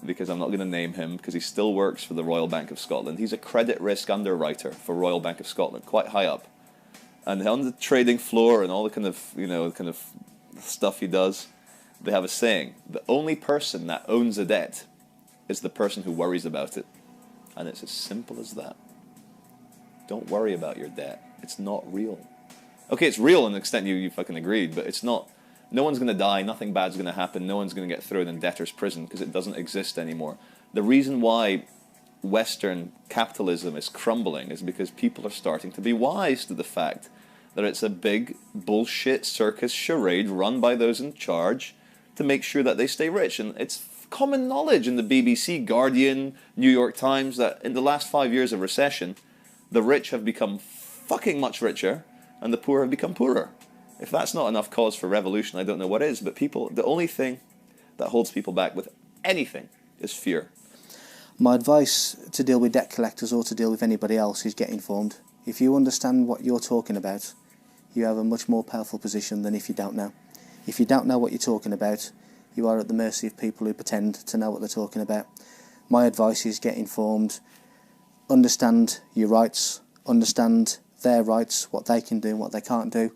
because I'm not going to name him, because he still works for the Royal Bank of Scotland. He's a credit risk underwriter for Royal Bank of Scotland, quite high up. And on the trading floor and all the kind of stuff he does, they have a saying: the only person that owns a debt is the person who worries about it. And it's as simple as that. Don't worry about your debt. It's not real. Okay, it's real in the extent you fucking agreed, but it's not. No one's going to die, nothing bad's going to happen, no one's going to get thrown in debtor's prison because it doesn't exist anymore. The reason why Western capitalism is crumbling is because people are starting to be wise to the fact that it's a big bullshit circus charade run by those in charge to make sure that they stay rich. And it's common knowledge in the BBC, Guardian, New York Times that in the last 5 years of recession, the rich have become fucking much richer and the poor have become poorer. If that's not enough cause for revolution, I don't know what is. But people, the only thing that holds people back with anything is fear. My advice to deal with debt collectors or to deal with anybody else is get informed. If you understand what you're talking about, you have a much more powerful position than if you don't know. If you don't know what you're talking about, you are at the mercy of people who pretend to know what they're talking about. My advice is get informed, understand your rights, understand their rights, what they can do and what they can't do,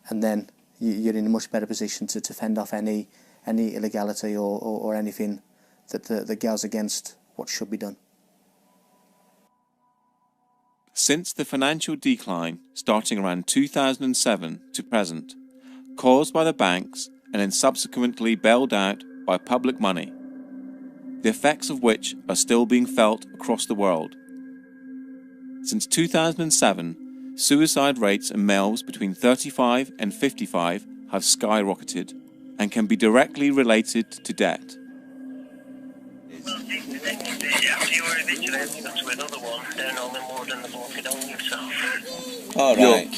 and then you're in a much better position to fend off any illegality or anything that goes against what should be done. Since the financial decline starting around 2007 to present, caused by the banks and then subsequently bailed out by public money, the effects of which are still being felt across the world. Since 2007, suicide rates in males between 35 and 55 have skyrocketed and can be directly related to debt. Oh, right.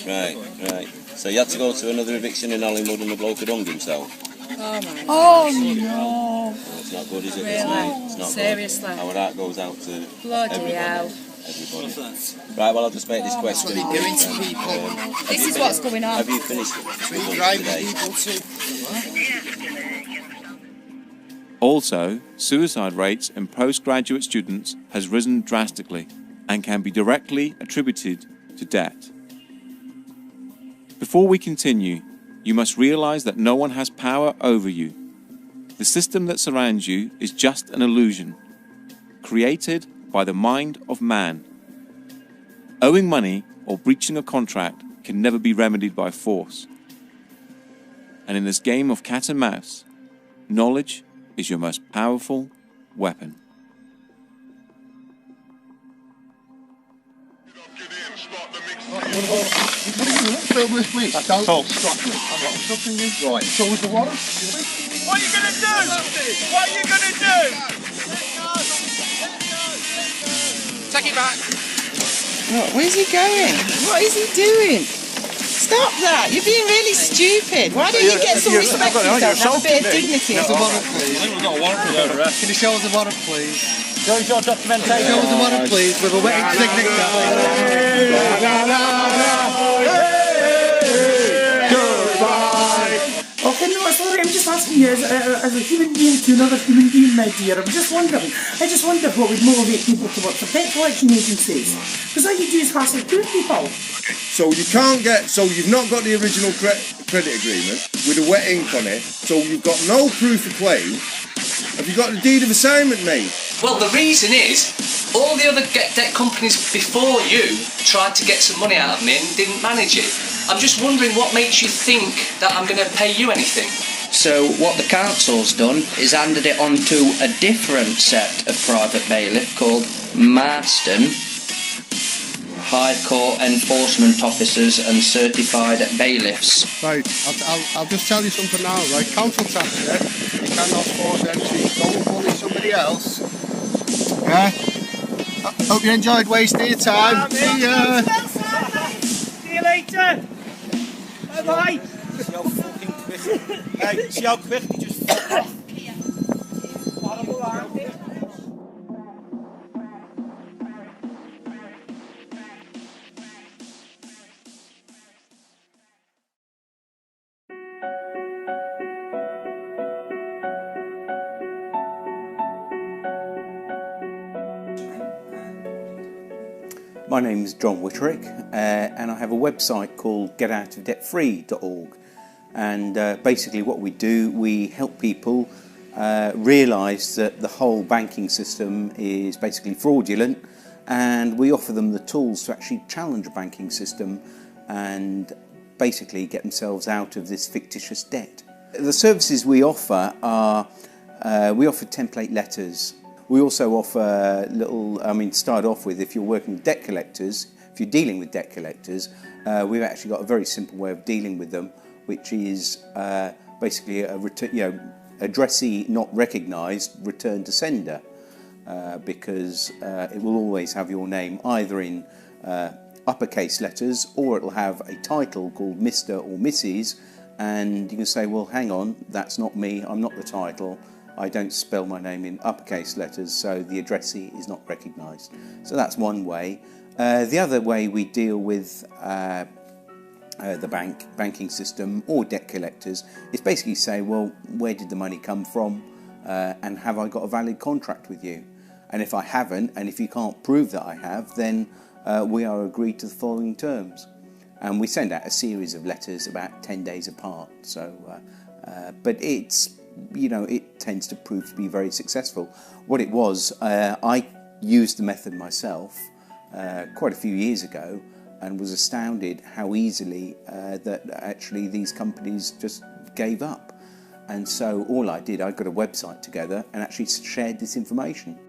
So you had to go to another eviction in Hollywood and the bloke had hung himself? Oh no! It's not good, is it? Really? It's not Seriously? Good. Our heart goes out to Bloody hell. everybody. Right, well, I'll just make this question. This is what's going on. Have you finished it? Also, suicide rates in postgraduate students has risen drastically and can be directly attributed to debt. Before we continue, you must realize that no one has power over you. The system that surrounds you is just an illusion, created by the mind of man. Owing money or breaching a contract can never be remedied by force. And in this game of cat and mouse, knowledge is your most powerful weapon. Don't stop me. I'm not stopping you. Right, so was the water? What are you going to do? What are you going to do? Take it back. Where's he going? What is he doing? Stop that! You're being really stupid. Why don't you get some respect for yourself? Have a bit of dignity. Show us the water, please. I think we've got a warrant for the arrest. Can you show us the water, please? Show us your documentation. Show us the water, please, with a wetting signature. Okay, no, sorry, I'm just asking you as a human being to another human being, my dear. I just wonder what would motivate people to work for debt collection agencies. Because all you do is hassle poor people. So you can't get, so you've not got the original credit agreement with a wet ink on it, so you've got no proof of claim. Have you got the deed of assignment made? Well, the reason is, all the other debt companies before you tried to get some money out of me and didn't manage it. I'm just wondering what makes you think that I'm going to pay you anything. So what the council's done is handed it on to a different set of private bailiff called Marston, High Court Enforcement Officers and Certified Bailiffs. Right, I'll just tell you something now, right? Council tax, yeah? You cannot force entry. Go and bully somebody else. Yeah? Hope you enjoyed wasting your time. See ya! See you later. Bye-bye. See how fucking quick. Hey, see how quick you just fuck off. My name is John Witterick, and I have a website called getoutofdebtfree.org. And basically what we do, we help people realise that the whole banking system is basically fraudulent, and we offer them the tools to actually challenge a banking system and basically get themselves out of this fictitious debt. The services we offer are, we offer template letters. We also offer start off with, if you're working with debt collectors, if you're dealing with debt collectors, we've actually got a very simple way of dealing with them, which is basically a addressee not recognised, return to sender, because it will always have your name either in uppercase letters, or it'll have a title called Mr. or Mrs, and you can say, well, hang on, that's not me, I'm not the title. I don't spell my name in uppercase letters, so the addressee is not recognised. So that's one way. The other way we deal with the banking system or debt collectors is basically say, well, where did the money come from, and have I got a valid contract with you? And if I haven't, and if you can't prove that I have, then we are agreed to the following terms. And we send out a series of letters about 10 days apart. So, but it's, it tends to prove to be very successful. What it was, I used the method myself quite a few years ago, and was astounded how easily that actually these companies just gave up. And so all I did, I got a website together and actually shared this information.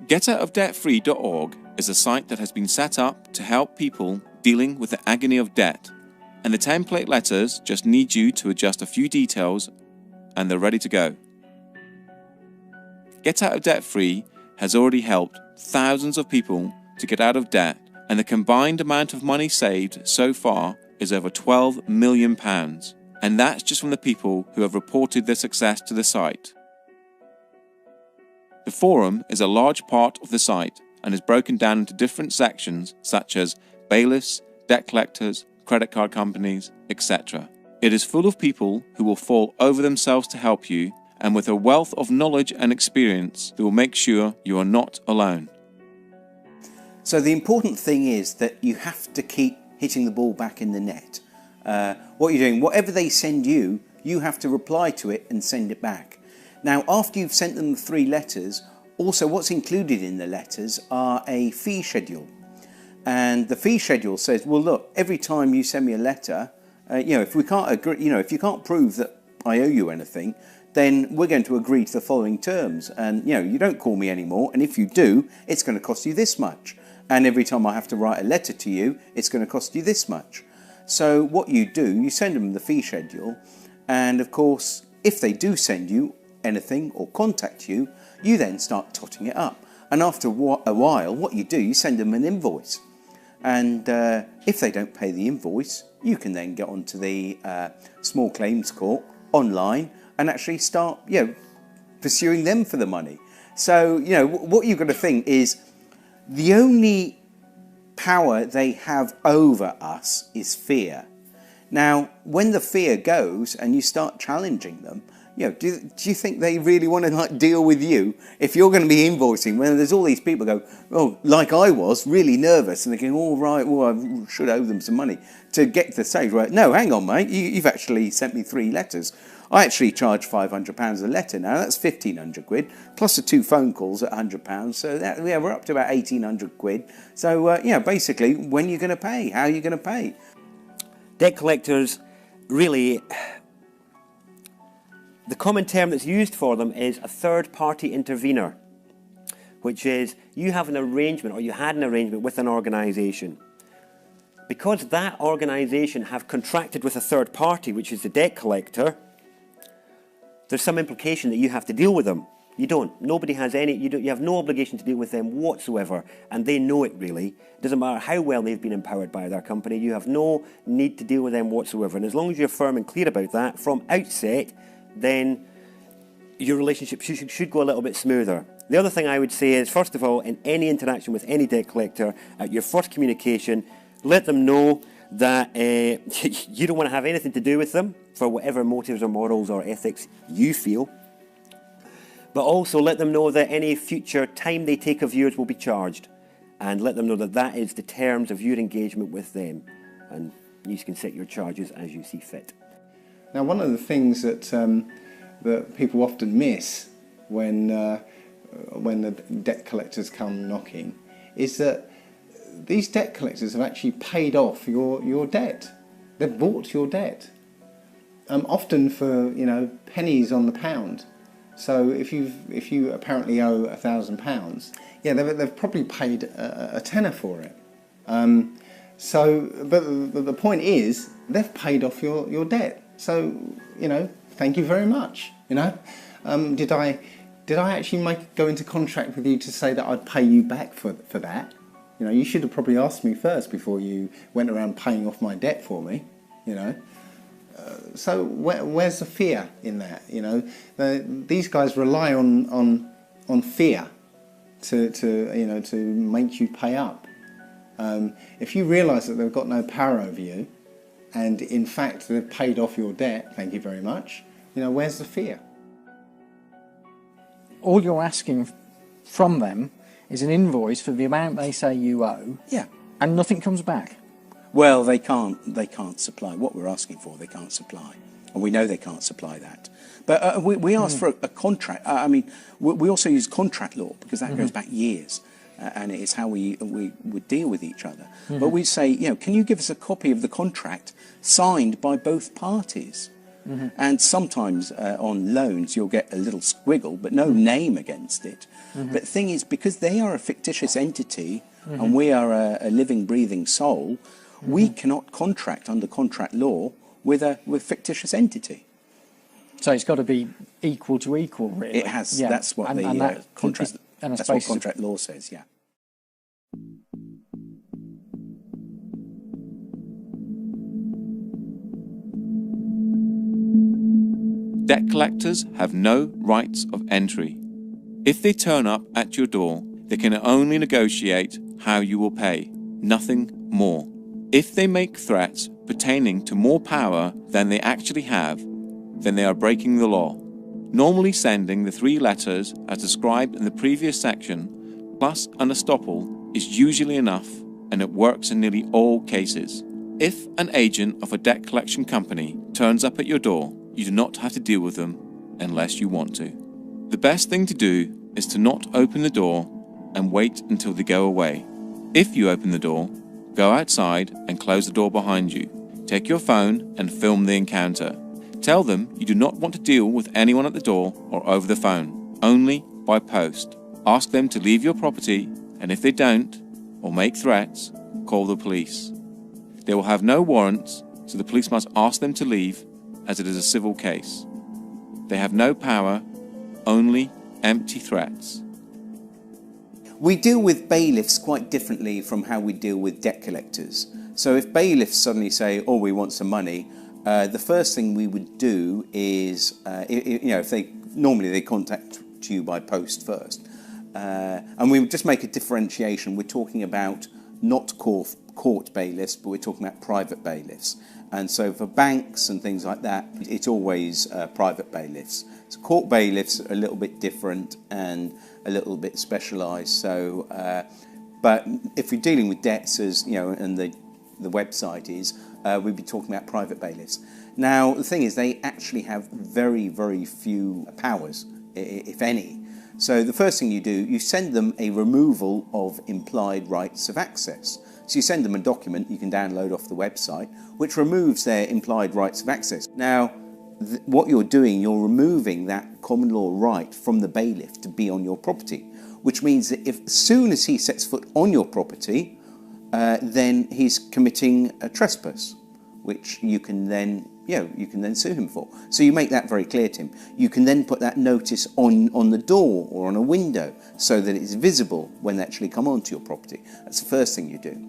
GetOutOfDebtFree.org is a site that has been set up to help people dealing with the agony of debt, and the template letters just need you to adjust a few details and they're ready to go. Get Out of Debt Free has already helped thousands of people to get out of debt, and the combined amount of money saved so far is over £12 million, and that's just from the people who have reported their success to the site. The forum is a large part of the site and is broken down into different sections such as bailiffs, debt collectors, credit card companies, etc. It is full of people who will fall over themselves to help you, and with a wealth of knowledge and experience that will make sure you are not alone. So the important thing is that you have to keep hitting the ball back in the net. What you're doing, whatever they send you, you have to reply to it and send it back. Now, after you've sent them the 3 letters, also what's included in the letters are a fee schedule. And the fee schedule says, well, look, every time you send me a letter, if we can't agree, if you can't prove that I owe you anything, then we're going to agree to the following terms. And, you don't call me anymore. And if you do, it's going to cost you this much. And every time I have to write a letter to you, it's going to cost you this much. So what you do, you send them the fee schedule. And of course, if they do send you anything or contact you, you then start totting it up. And after a while, what you do, you send them an invoice. And if they don't pay the invoice, you can then get onto the small claims court online and actually start, pursuing them for the money. So, what you've got to think is the only power they have over us is fear. Now, when the fear goes and you start challenging them, do you think they really want to deal with you if you're going to be invoicing when there's all these people go, oh, like I was, really nervous, and they're going, oh, right, well, I should owe them some money to get to the stage where, no, hang on, mate, you've actually sent me 3 letters. I actually charge £500 a letter now. That's 1,500 quid, plus the 2 phone calls at £100. So that, we're up to about 1,800 quid. So, basically, when are you going to pay? How are you going to pay? Debt collectors, really, the common term that's used for them is a third-party intervener, which is you have an arrangement, or you had an arrangement with an organisation. Because that organisation have contracted with a third party, which is the debt collector, there's some implication that you have to deal with them. You don't. Nobody has any, you have no obligation to deal with them whatsoever, and they know it really. It doesn't matter how well they've been empowered by their company, you have no need to deal with them whatsoever. And as long as you're firm and clear about that from outset, then your relationship should go a little bit smoother. The other thing I would say is, first of all, in any interaction with any debt collector, at your first communication, let them know that you don't want to have anything to do with them for whatever motives or morals or ethics you feel. But also let them know that any future time they take of yours will be charged. And let them know that that is the terms of your engagement with them. And you can set your charges as you see fit. Now, one of the things that that people often miss when the debt collectors come knocking is that these debt collectors have actually paid off your debt. They've bought your debt, often for pennies on the pound. So if you apparently owe £1,000, yeah, they've probably paid a tenner for it. But the point is they've paid off your debt. So thank you very much. Did I actually go into contract with you to say that I'd pay you back for that? You should have probably asked me first before you went around paying off my debt for me. So where's the fear in that? These guys rely on fear to make you pay up. If you realise that they've got no power over you, and in fact they've paid off your debt, thank you very much. Where's the fear? All you're asking from them is an invoice for the amount they say you owe. Yeah. And nothing comes back. Well, they can't supply what we're asking for. They can't supply, and we know they can't supply that. But we asked for a contract. We also use contract law because that goes back years, and it's how we would deal with each other. But we say, can you give us a copy of the contract signed by both parties? And sometimes on loans you'll get a little squiggle, but no name against it. But the thing is, because they are a fictitious entity and we are a living, breathing soul, we cannot contract under contract law with a fictitious entity. So it's got to be equal to equal, really. It has. That's what the contract. That's what contract law says. Yeah. Debt collectors have no rights of entry. If they turn up at your door, they can only negotiate how you will pay, nothing more. If they make threats pertaining to more power than they actually have, then they are breaking the law. Normally sending the 3 letters as described in the previous section, plus an estoppel, is usually enough, and it works in nearly all cases. If an agent of a debt collection company turns up at your door, you do not have to deal with them unless you want to. The best thing to do is to not open the door and wait until they go away. If you open the door, go outside and close the door behind you. Take your phone and film the encounter. Tell them you do not want to deal with anyone at the door or over the phone, only by post. Ask them to leave your property, and if they don't, or make threats, call the police. They will have no warrants, so the police must ask them to leave, as it is a civil case. They have no power, only empty threats. We deal with bailiffs quite differently from how we deal with debt collectors. So if bailiffs suddenly say, oh, we want some money, the first thing we would do is, if they contact you by post first. And we would just make a differentiation. We're talking about not court bailiffs, but we're talking about private bailiffs. And so for banks and things like that, it's always private bailiffs. So court bailiffs are a little bit different and a little bit specialised. So, but if you're dealing with debts, as and the website is, we'd be talking about private bailiffs. Now, the thing is, they actually have very, very few powers, if any. So the first thing you do, you send them a removal of implied rights of access. So you send them a document you can download off the website, which removes their implied rights of access. Now, what you're doing, you're removing that common law right from the bailiff to be on your property, which means that as soon as he sets foot on your property, then he's committing a trespass, which you can then sue him for. So you make that very clear to him. You can then put that notice on the door or on a window so that it's visible when they actually come onto your property. That's the first thing you do.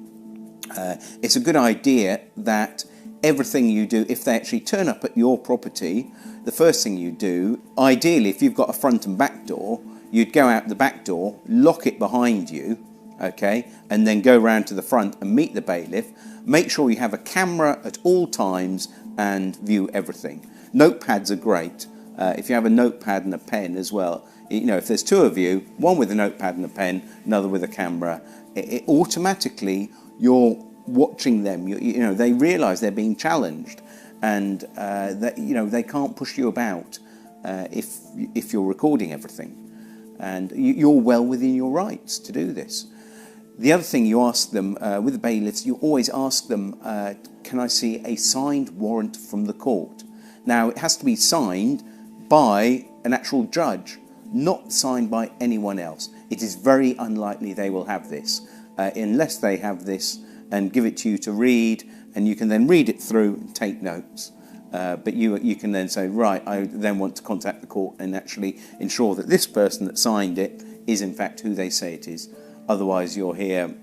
It's a good idea that everything you do, if they actually turn up at your property, the first thing you do, ideally if you've got a front and back door, you'd go out the back door, lock it behind you, okay, and then go round to the front and meet the bailiff. Make sure you have a camera at all times and view everything. Notepads are great. If you have a notepad and a pen as well, if there's 2 of you, one with a notepad and a pen, another with a camera, it automatically you're watching them. They realise they're being challenged, and that they can't push you about if you're recording everything, and you're well within your rights to do this. The other thing you ask them with the bailiffs, you always ask them, can I see a signed warrant from the court? Now, it has to be signed by an actual judge, not signed by anyone else. It is very unlikely they will have this, unless they have this and give it to you to read, and you can then read it through and take notes. But you can then say, right, I then want to contact the court and actually ensure that this person that signed it is in fact who they say it is. Otherwise, you're here,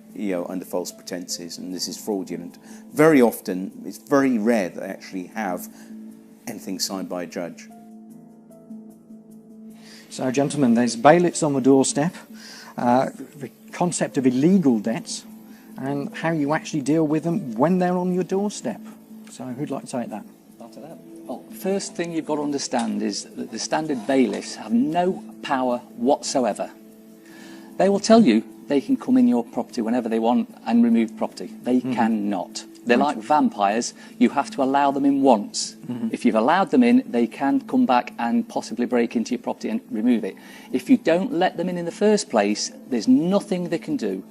under false pretenses, and this is fraudulent. Very often, it's very rare that they actually have anything signed by a judge. So, gentlemen, there's bailiffs on the doorstep, the concept of illegal debts, and how you actually deal with them when they're on your doorstep. So, who'd like to take that? After that. Well, first thing you've got to understand is that the standard bailiffs have no power whatsoever. They will tell you they can come in your property whenever they want and remove property. They cannot. They're like vampires. You have to allow them in once. If you've allowed them in, they can come back and possibly break into your property and remove it. If you don't let them in the first place, there's nothing they can do.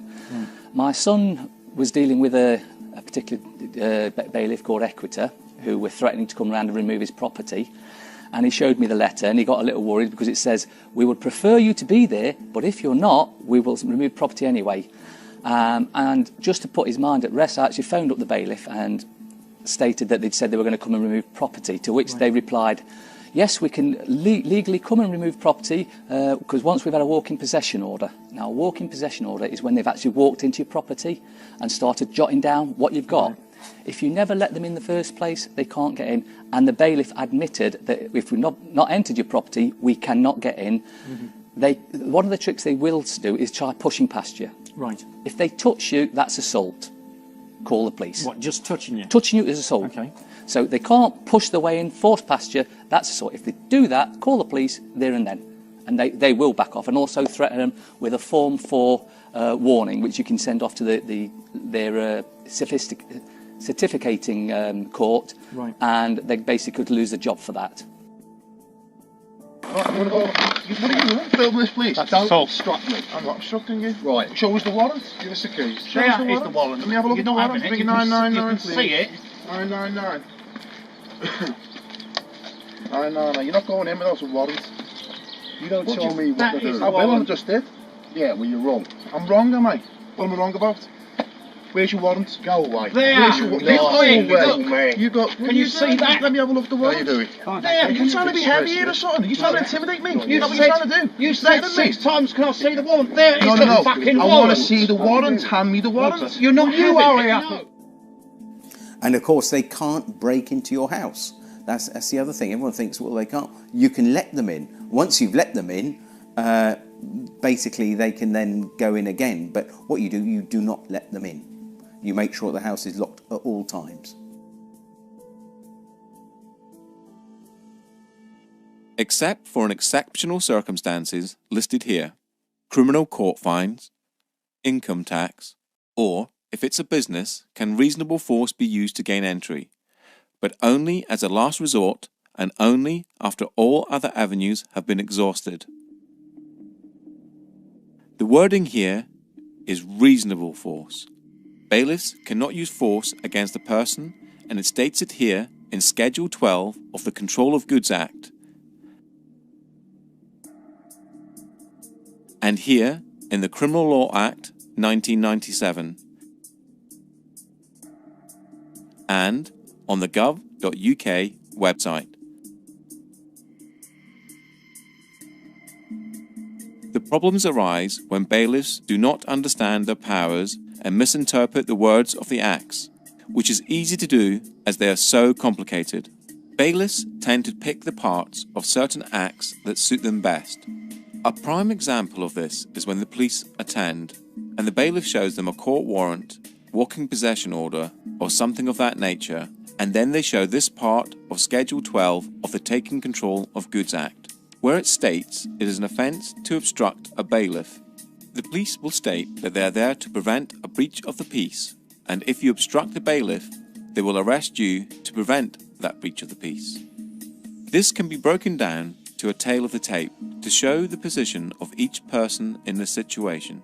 My son was dealing with a particular bailiff called Equita, who were threatening to come around and remove his property. And he showed me the letter, and he got a little worried because it says, "We would prefer you to be there, but if you're not, we will remove property anyway." And just to put his mind at rest, I actually phoned up the bailiff and stated that they'd said they were going to come and remove property, to which they replied, "Yes, we can legally come and remove property because once we've had a walk-in possession order." Now, a walk-in possession order is when they've actually walked into your property and started jotting down what you've got. Right. If you never let them in the first place, they can't get in. And the bailiff admitted that if we've not entered your property, we cannot get in. Mm-hmm. One of the tricks they will do is try pushing past you. Right. If they touch you, that's assault. Call the police. What, just touching you? Touching you is assault. Okay. So they can't push their way in, force past you, that's assault. If they do that, call the police there and then. And they will back off, and also threaten them with a Form 4 warning, which you can send off to their certificating court, right. And they basically could lose the job for that. What are you doing? Film this, please. Don't obstruct me. I'm not obstructing you. Right. Show us the warrant. Give us the keys. Show us the warrant. Let me have a look at the warrant. Bring 999, please. See it. 999. 999. You're not going in without a warrant. You don't tell me what to do. I will. I just did. Yeah, well, you're wrong. I'm wrong, am I? What am I wrong about? Where's your warrant? Go away. There. Where's your warrant? You got. Can you see that? Let me have a look at the warrant. How you doing? There. You trying to be heavy here or something? You trying to intimidate me? You know what you're trying to do? You said 6 times, can I see the warrant? There is the fucking warrant. I want to see the warrant. Hand me the warrant. You're not you having it. And of course, they can't break into your house. That's the other thing. Everyone thinks, well, they can't. You can let them in. Once you've let them in, basically they can then go in again. But what you do not let them in. You make sure the house is locked at all times. Except for in exceptional circumstances listed here, criminal court fines, income tax, or, if it's a business, can reasonable force be used to gain entry, but only as a last resort and only after all other avenues have been exhausted. The wording here is reasonable force. Bailiffs cannot use force against a person, and it states it here in Schedule 12 of the Control of Goods Act, and here in the Criminal Law Act 1997, and on the gov.uk website. The problems arise when bailiffs do not understand their powers and misinterpret the words of the acts, which is easy to do as they are so complicated. Bailiffs tend to pick the parts of certain acts that suit them best. A prime example of this is when the police attend and the bailiff shows them a court warrant, walking possession order, or something of that nature, and then they show this part of Schedule 12 of the Taking Control of Goods Act, where it states it is an offence to obstruct a bailiff. The police will state that they are there to prevent a breach of the peace, and if you obstruct the bailiff, they will arrest you to prevent that breach of the peace. This can be broken down to a tale of the tape to show the position of each person in the situation.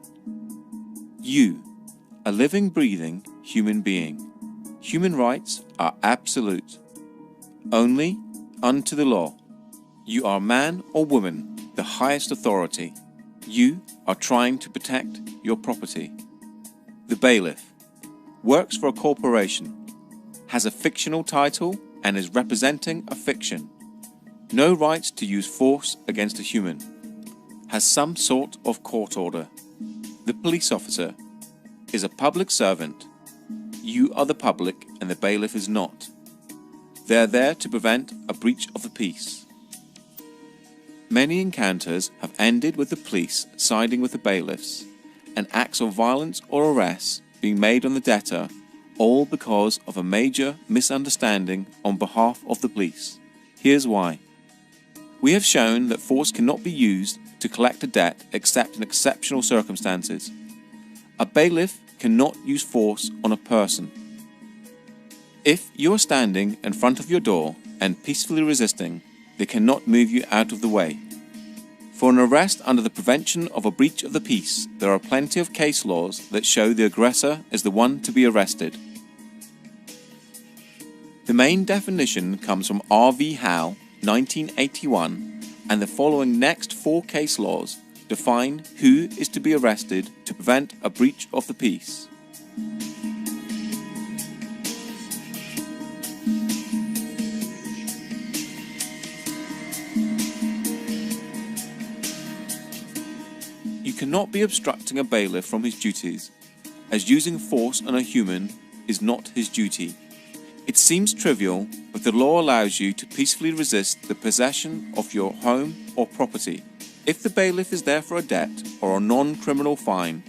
You, a living, breathing human being. Human rights are absolute. Only unto the law. You are man or woman, the highest authority. You are trying to protect your property. The bailiff works for a corporation, has a fictional title and is representing a fiction. No right to use force against a human. Has some sort of court order. The police officer is a public servant. You are the public and the bailiff is not. They are there to prevent a breach of the peace. Many encounters have ended with the police siding with the bailiffs, and acts of violence or arrests being made on the debtor, all because of a major misunderstanding on behalf of the police. Here's why. We have shown that force cannot be used to collect a debt except in exceptional circumstances. A bailiff cannot use force on a person. If you are standing in front of your door and peacefully resisting, they cannot move you out of the way. For an arrest under the prevention of a breach of the peace, there are plenty of case laws that show the aggressor is the one to be arrested. The The main definition comes from R.V. Howe, 1981, and the following next 4 case laws define who is to be arrested to prevent a breach of the peace. You cannot be obstructing a bailiff from his duties, as using force on a human is not his duty. It seems trivial, but the law allows you to peacefully resist the possession of your home or property. If the bailiff is there for a debt or a non-criminal fine,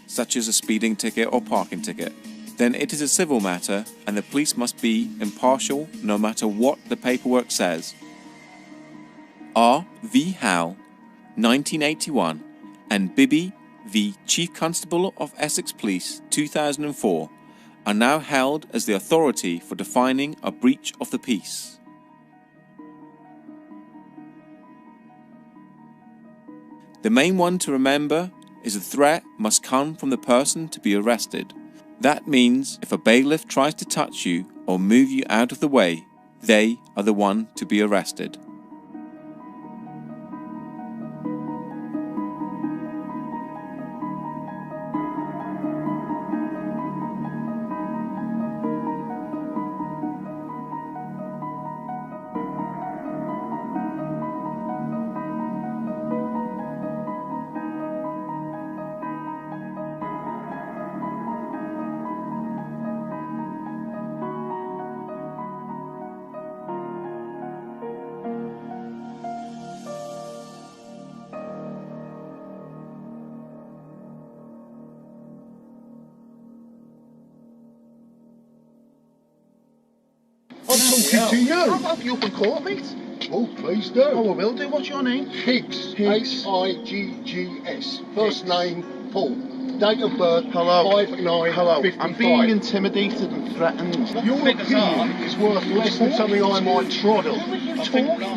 such as a speeding ticket or parking ticket, then it is a civil matter and the police must be impartial no matter what the paperwork says. R.V. Howe, 1981, and Bibby v. Chief Constable of Essex Police, 2004, are now held as the authority for defining a breach of the peace. The main one to remember is the threat must come from the person to be arrested. That means if a bailiff tries to touch you or move you out of the way, they are the one to be arrested. I'm talking to you. I'll help you up in court, mate. Oh, please do. Oh, I will do. What's your name? Higgs. H-I-G-G-S. First name, Paul. Date of birth, 5/9/55. I'm being intimidated and threatened. Your opinion is worth less than something I might trod on.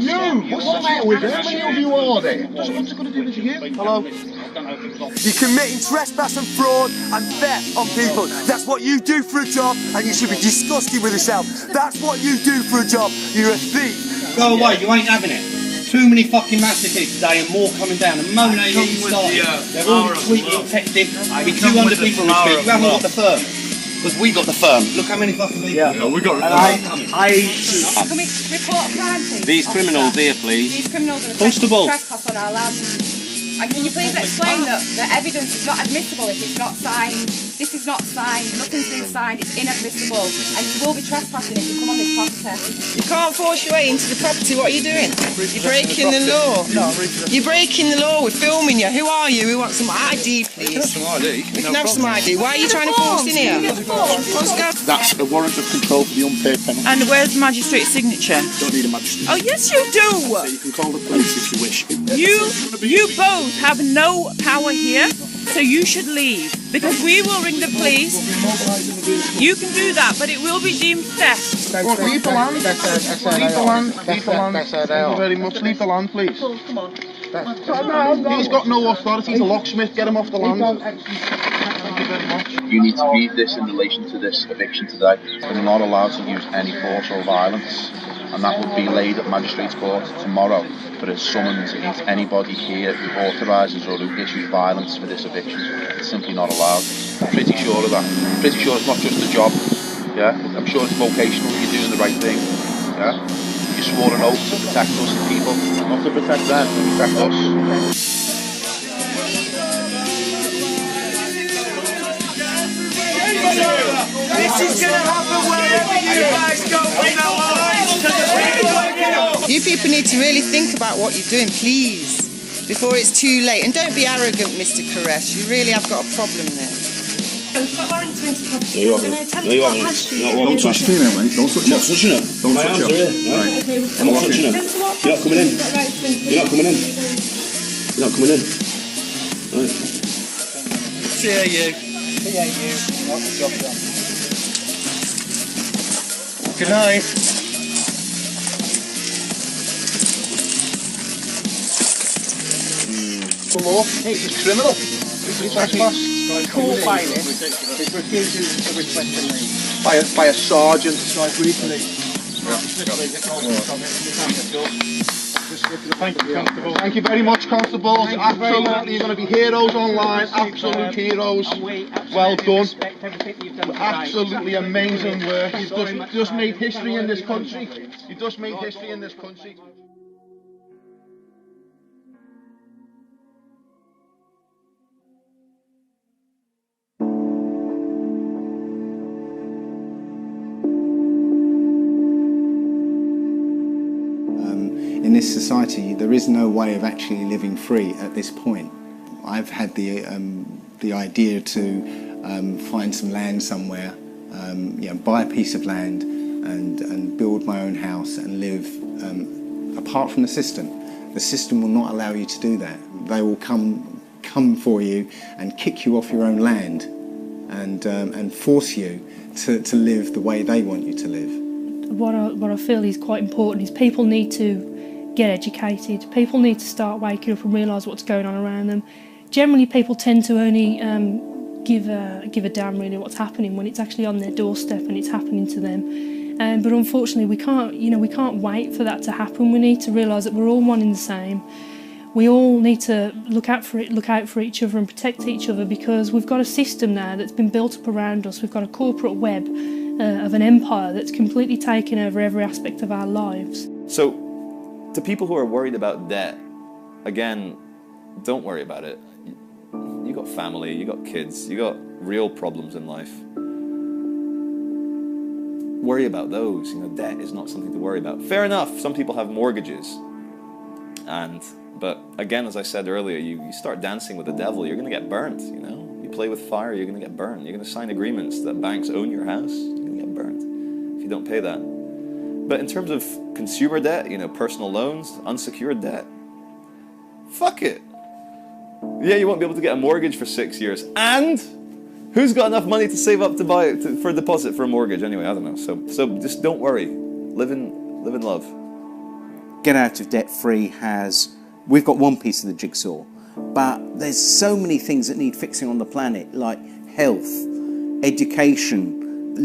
You! What's the matter with you? How many of you are there? What's it got to do with you? Hello? You're committing trespass and fraud and theft on people. That's what you do for a job, and you should be disgusted with yourself. That's what you do for a job. You're a thief. Go away, you ain't having it. Too many fucking massacres today and more coming down. And Monet even started. They're all sweetly protected with 200 people in the street. You haven't got the firm. Because we got the firm. Look how many fucking people. Yeah, we got Can we report a crime, please? These criminals here, please. These criminals are Constable. trespass on our land. And can you please explain that the evidence is not admissible if it's not signed? This is not signed, nothing's been signed, it's inadmissible, and you will be trespassing if you come on this property. You can't force your way into the property, what are you doing? You're breaking the law. No, you're breaking the law, we're filming you. Who are you? We want some ID, please. Some ID? We can have some ID. Why are you trying to force in here? Let's go. That's a warrant of control for the unpaid penalty. And where's the magistrate's signature? Don't need a magistrate. Oh, yes you do! So you can call the police if you wish. You both have no power here, so you should leave. Because we will ring the police. You can do that, but it will be deemed theft. Leave the land. Leave the land. Leave the land. Thank you very much. Leave the land, please. He's got no authority. He's a locksmith. Get him off the land. Thank you very much. You need to read this in relation to this eviction today. We're not allowed to use any force or violence, and that will be laid at Magistrates Court tomorrow for a summons against anybody here who authorises or who issues violence for this eviction. It's simply not allowed. I'm pretty sure of that. I'm pretty sure it's not just a job. Yeah, I'm sure it's vocational. You're doing the right thing. Yeah, you swore an oath to protect us, the people, not to protect them, to protect us. This is going to happen wherever you guys go from now on. You people need to really think about what you're doing, please, before it's too late. And don't be arrogant, Mr. Koresh. You really have got a problem there. No, you haven't. No, you haven't. Don't touch the female, mate. Don't touch her. I'm not touching her. Don't My touch arms her. are here. Right. I'm not touching her. You're not coming in. You're not coming in. You're not coming in. Right. TAU. What's the job done? Good night. The law. It's a criminal. It's trespass. Court bailiff is refusing to request a leave. By a sergeant. So I briefly Thank you very much, constables. Absolutely, you're going to be heroes online. Absolute heroes. Well done. Absolutely amazing work. You've just made history in this country. You've just made history in this country. In this society, there is no way of actually living free at this point. I've had the idea to find some land somewhere, you know, buy a piece of land and build my own house and live apart from the system. The system will not allow you to do that. They will come for you and kick you off your own land and force you to live the way they want you to live. What I feel is quite important is people need to get educated. People need to start waking up and realise what's going on around them. Generally, people tend to only give a damn really what's happening when it's actually on their doorstep and it's happening to them. But unfortunately, we can't wait for that to happen. We need to realise that we're all one and the same. We all need to look out for each other and protect each other, because we've got a system now that's been built up around us. We've got a corporate web of an empire that's completely taken over every aspect of our lives. So, to people who are worried about debt, again, don't worry about it. You got family, you got kids, you got real problems in life. Worry about those. You know, debt is not something to worry about. Fair enough, some people have mortgages. But again, as I said earlier, you start dancing with the devil, you're going to get burnt, you know. You play with fire, you're going to get burned. You're going to sign agreements that banks own your house, you're going to get burnt if you don't pay that. But in terms of consumer debt, you know, personal loans, unsecured debt, fuck it. Yeah, you won't be able to get a mortgage for 6 years. And who's got enough money to save up to buy it for a deposit for a mortgage? Anyway, I don't know. So just don't worry. Live in love. Get Out of Debt Free we've got one piece of the jigsaw, but there's so many things that need fixing on the planet, like health, education,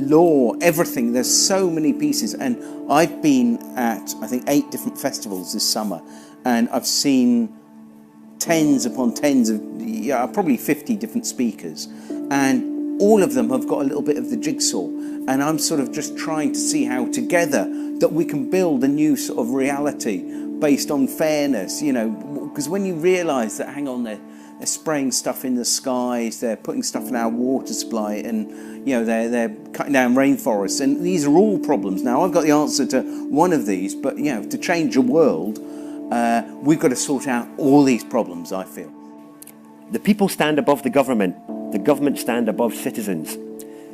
law, everything. There's so many pieces, and I've been at, I think, 8 different festivals this summer, and I've seen tens upon tens of, probably 50 different speakers, and all of them have got a little bit of the jigsaw, and I'm sort of just trying to see how together that we can build a new sort of reality based on fairness, you know, because when you realise that, hang on, they're spraying stuff in the skies, they're putting stuff in our water supply, and you know, they're cutting down rainforests, and these are all problems. Now, I've got the answer to one of these, but you know, to change the world, we've got to sort out all these problems, I feel. The people stand above the government stand above citizens.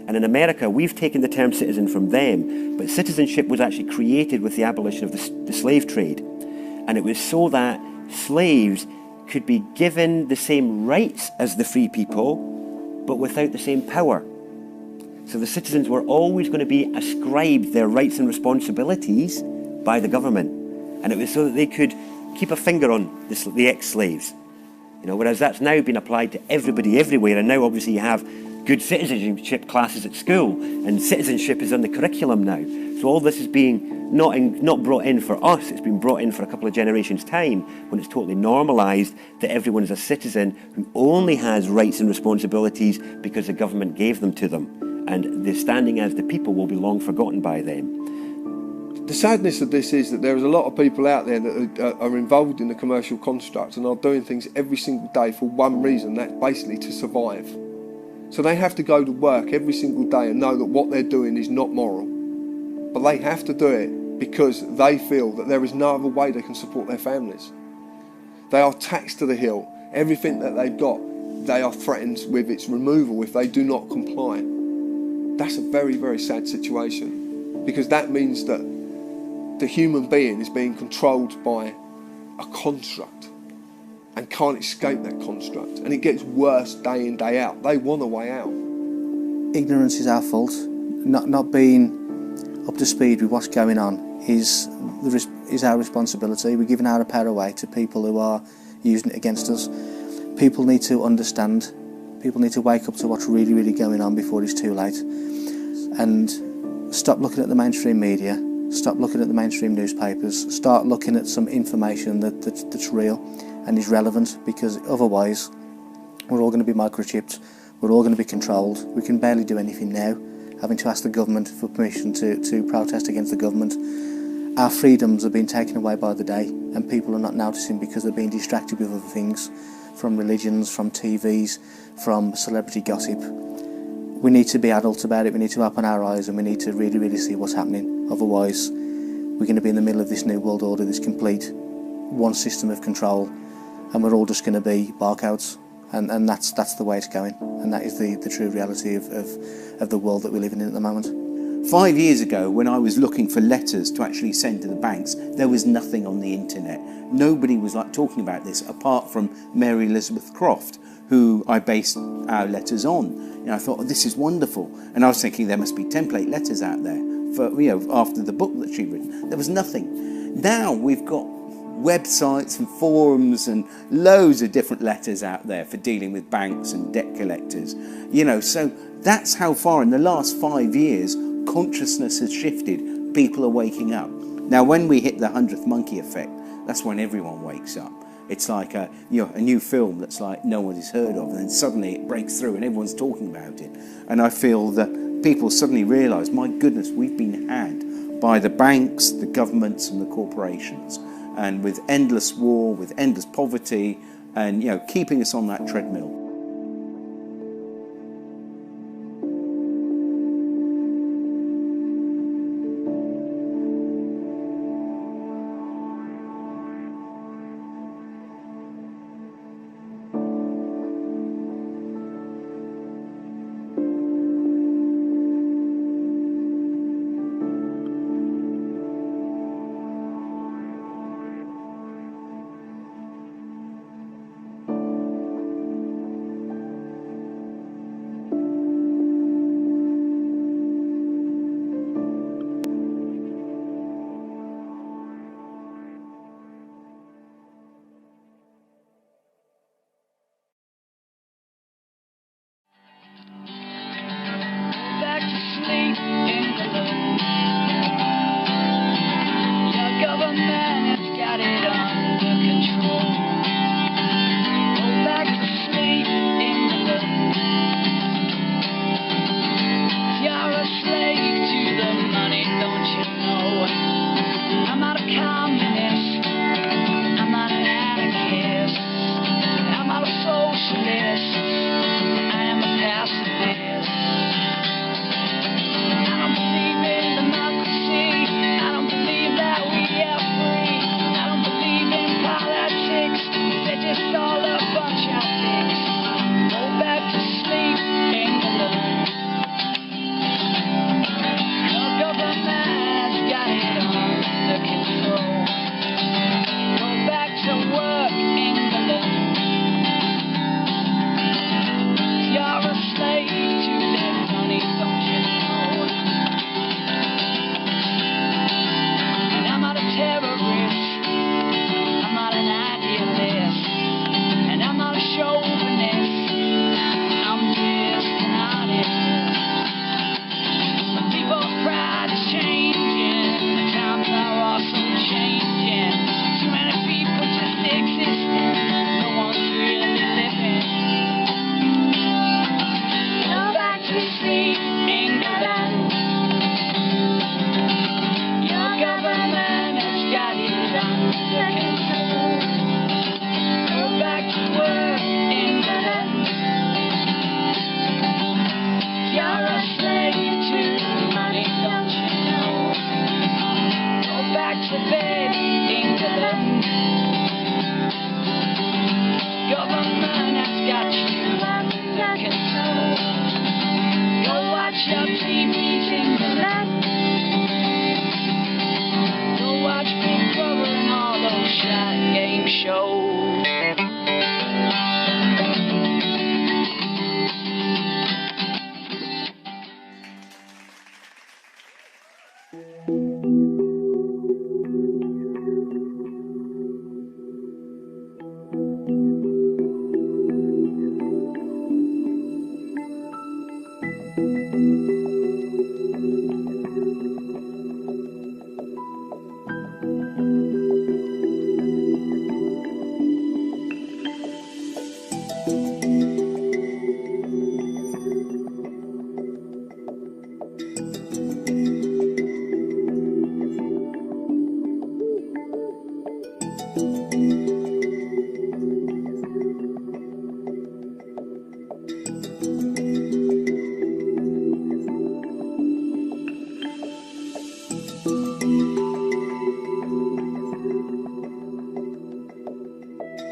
And in America, we've taken the term citizen from them, but citizenship was actually created with the abolition of the slave trade. And it was so that slaves could be given the same rights as the free people, but without the same power. So the citizens were always going to be ascribed their rights and responsibilities by the government. And it was so that they could keep a finger on the ex-slaves. You know, whereas that's now been applied to everybody everywhere, and now obviously you have good citizenship classes at school, and citizenship is on the curriculum now. So all this is being not brought in for us, it's been brought in for a couple of generations' time, when it's totally normalised that everyone is a citizen who only has rights and responsibilities because the government gave them to them. And the standing as the people will be long forgotten by them. The sadness of this is that there is a lot of people out there that are involved in the commercial construct and are doing things every single day for one reason, that's basically to survive. So they have to go to work every single day and know that what they're doing is not moral. But they have to do it because they feel that there is no other way they can support their families. They are taxed to the hill. Everything that they've got, they are threatened with its removal if they do not comply. That's a very, very sad situation, because that means that the human being is being controlled by a construct and can't escape that construct, and it gets worse day in, day out. They want a way out. Ignorance is our fault. Not being up to speed with what's going on is our responsibility. We're giving our power away to people who are using it against us. People need to understand. People need to wake up to what's really, really going on before it's too late, and stop looking at the mainstream media Stop looking at the mainstream newspapers. Start looking at some information that's real and is relevant, because otherwise we're all going to be microchipped, we're all going to be controlled. We can barely do anything now, having to ask the government for permission to protest against the government. Our freedoms are being taken away by the day, and people are not noticing because they're being distracted with other things, from religions, from TVs, from celebrity gossip. We need to be adults about it, we need to open our eyes, and we need to really, really see what's happening. Otherwise, we're going to be in the middle of this new world order, this complete one system of control, and we're all just going to be barcodes. And that's the way it's going, and that is the true reality of the world that we're living in at the moment. 5 years ago, when I was looking for letters to actually send to the banks, there was nothing on the internet. Nobody was like talking about this, apart from Mary Elizabeth Croft, who I based our letters on. And I thought, oh, this is wonderful. And I was thinking there must be template letters out there for, after the book that she'd written. There was nothing. Now we've got websites and forums and loads of different letters out there for dealing with banks and debt collectors. So that's how far in the last 5 years consciousness has shifted. People are waking up. Now when we hit the 100th monkey effect, that's when everyone wakes up. It's like a new film that's like no one has heard of, and then suddenly it breaks through and everyone's talking about it. And I feel that people suddenly realise, my goodness, we've been had by the banks, the governments and the corporations, and with endless war, with endless poverty, and keeping us on that treadmill.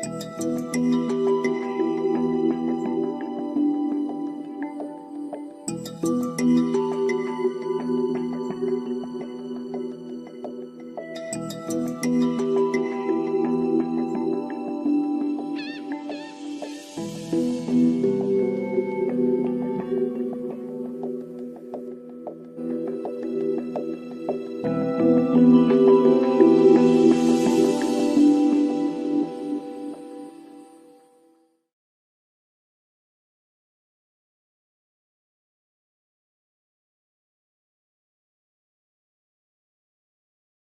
you.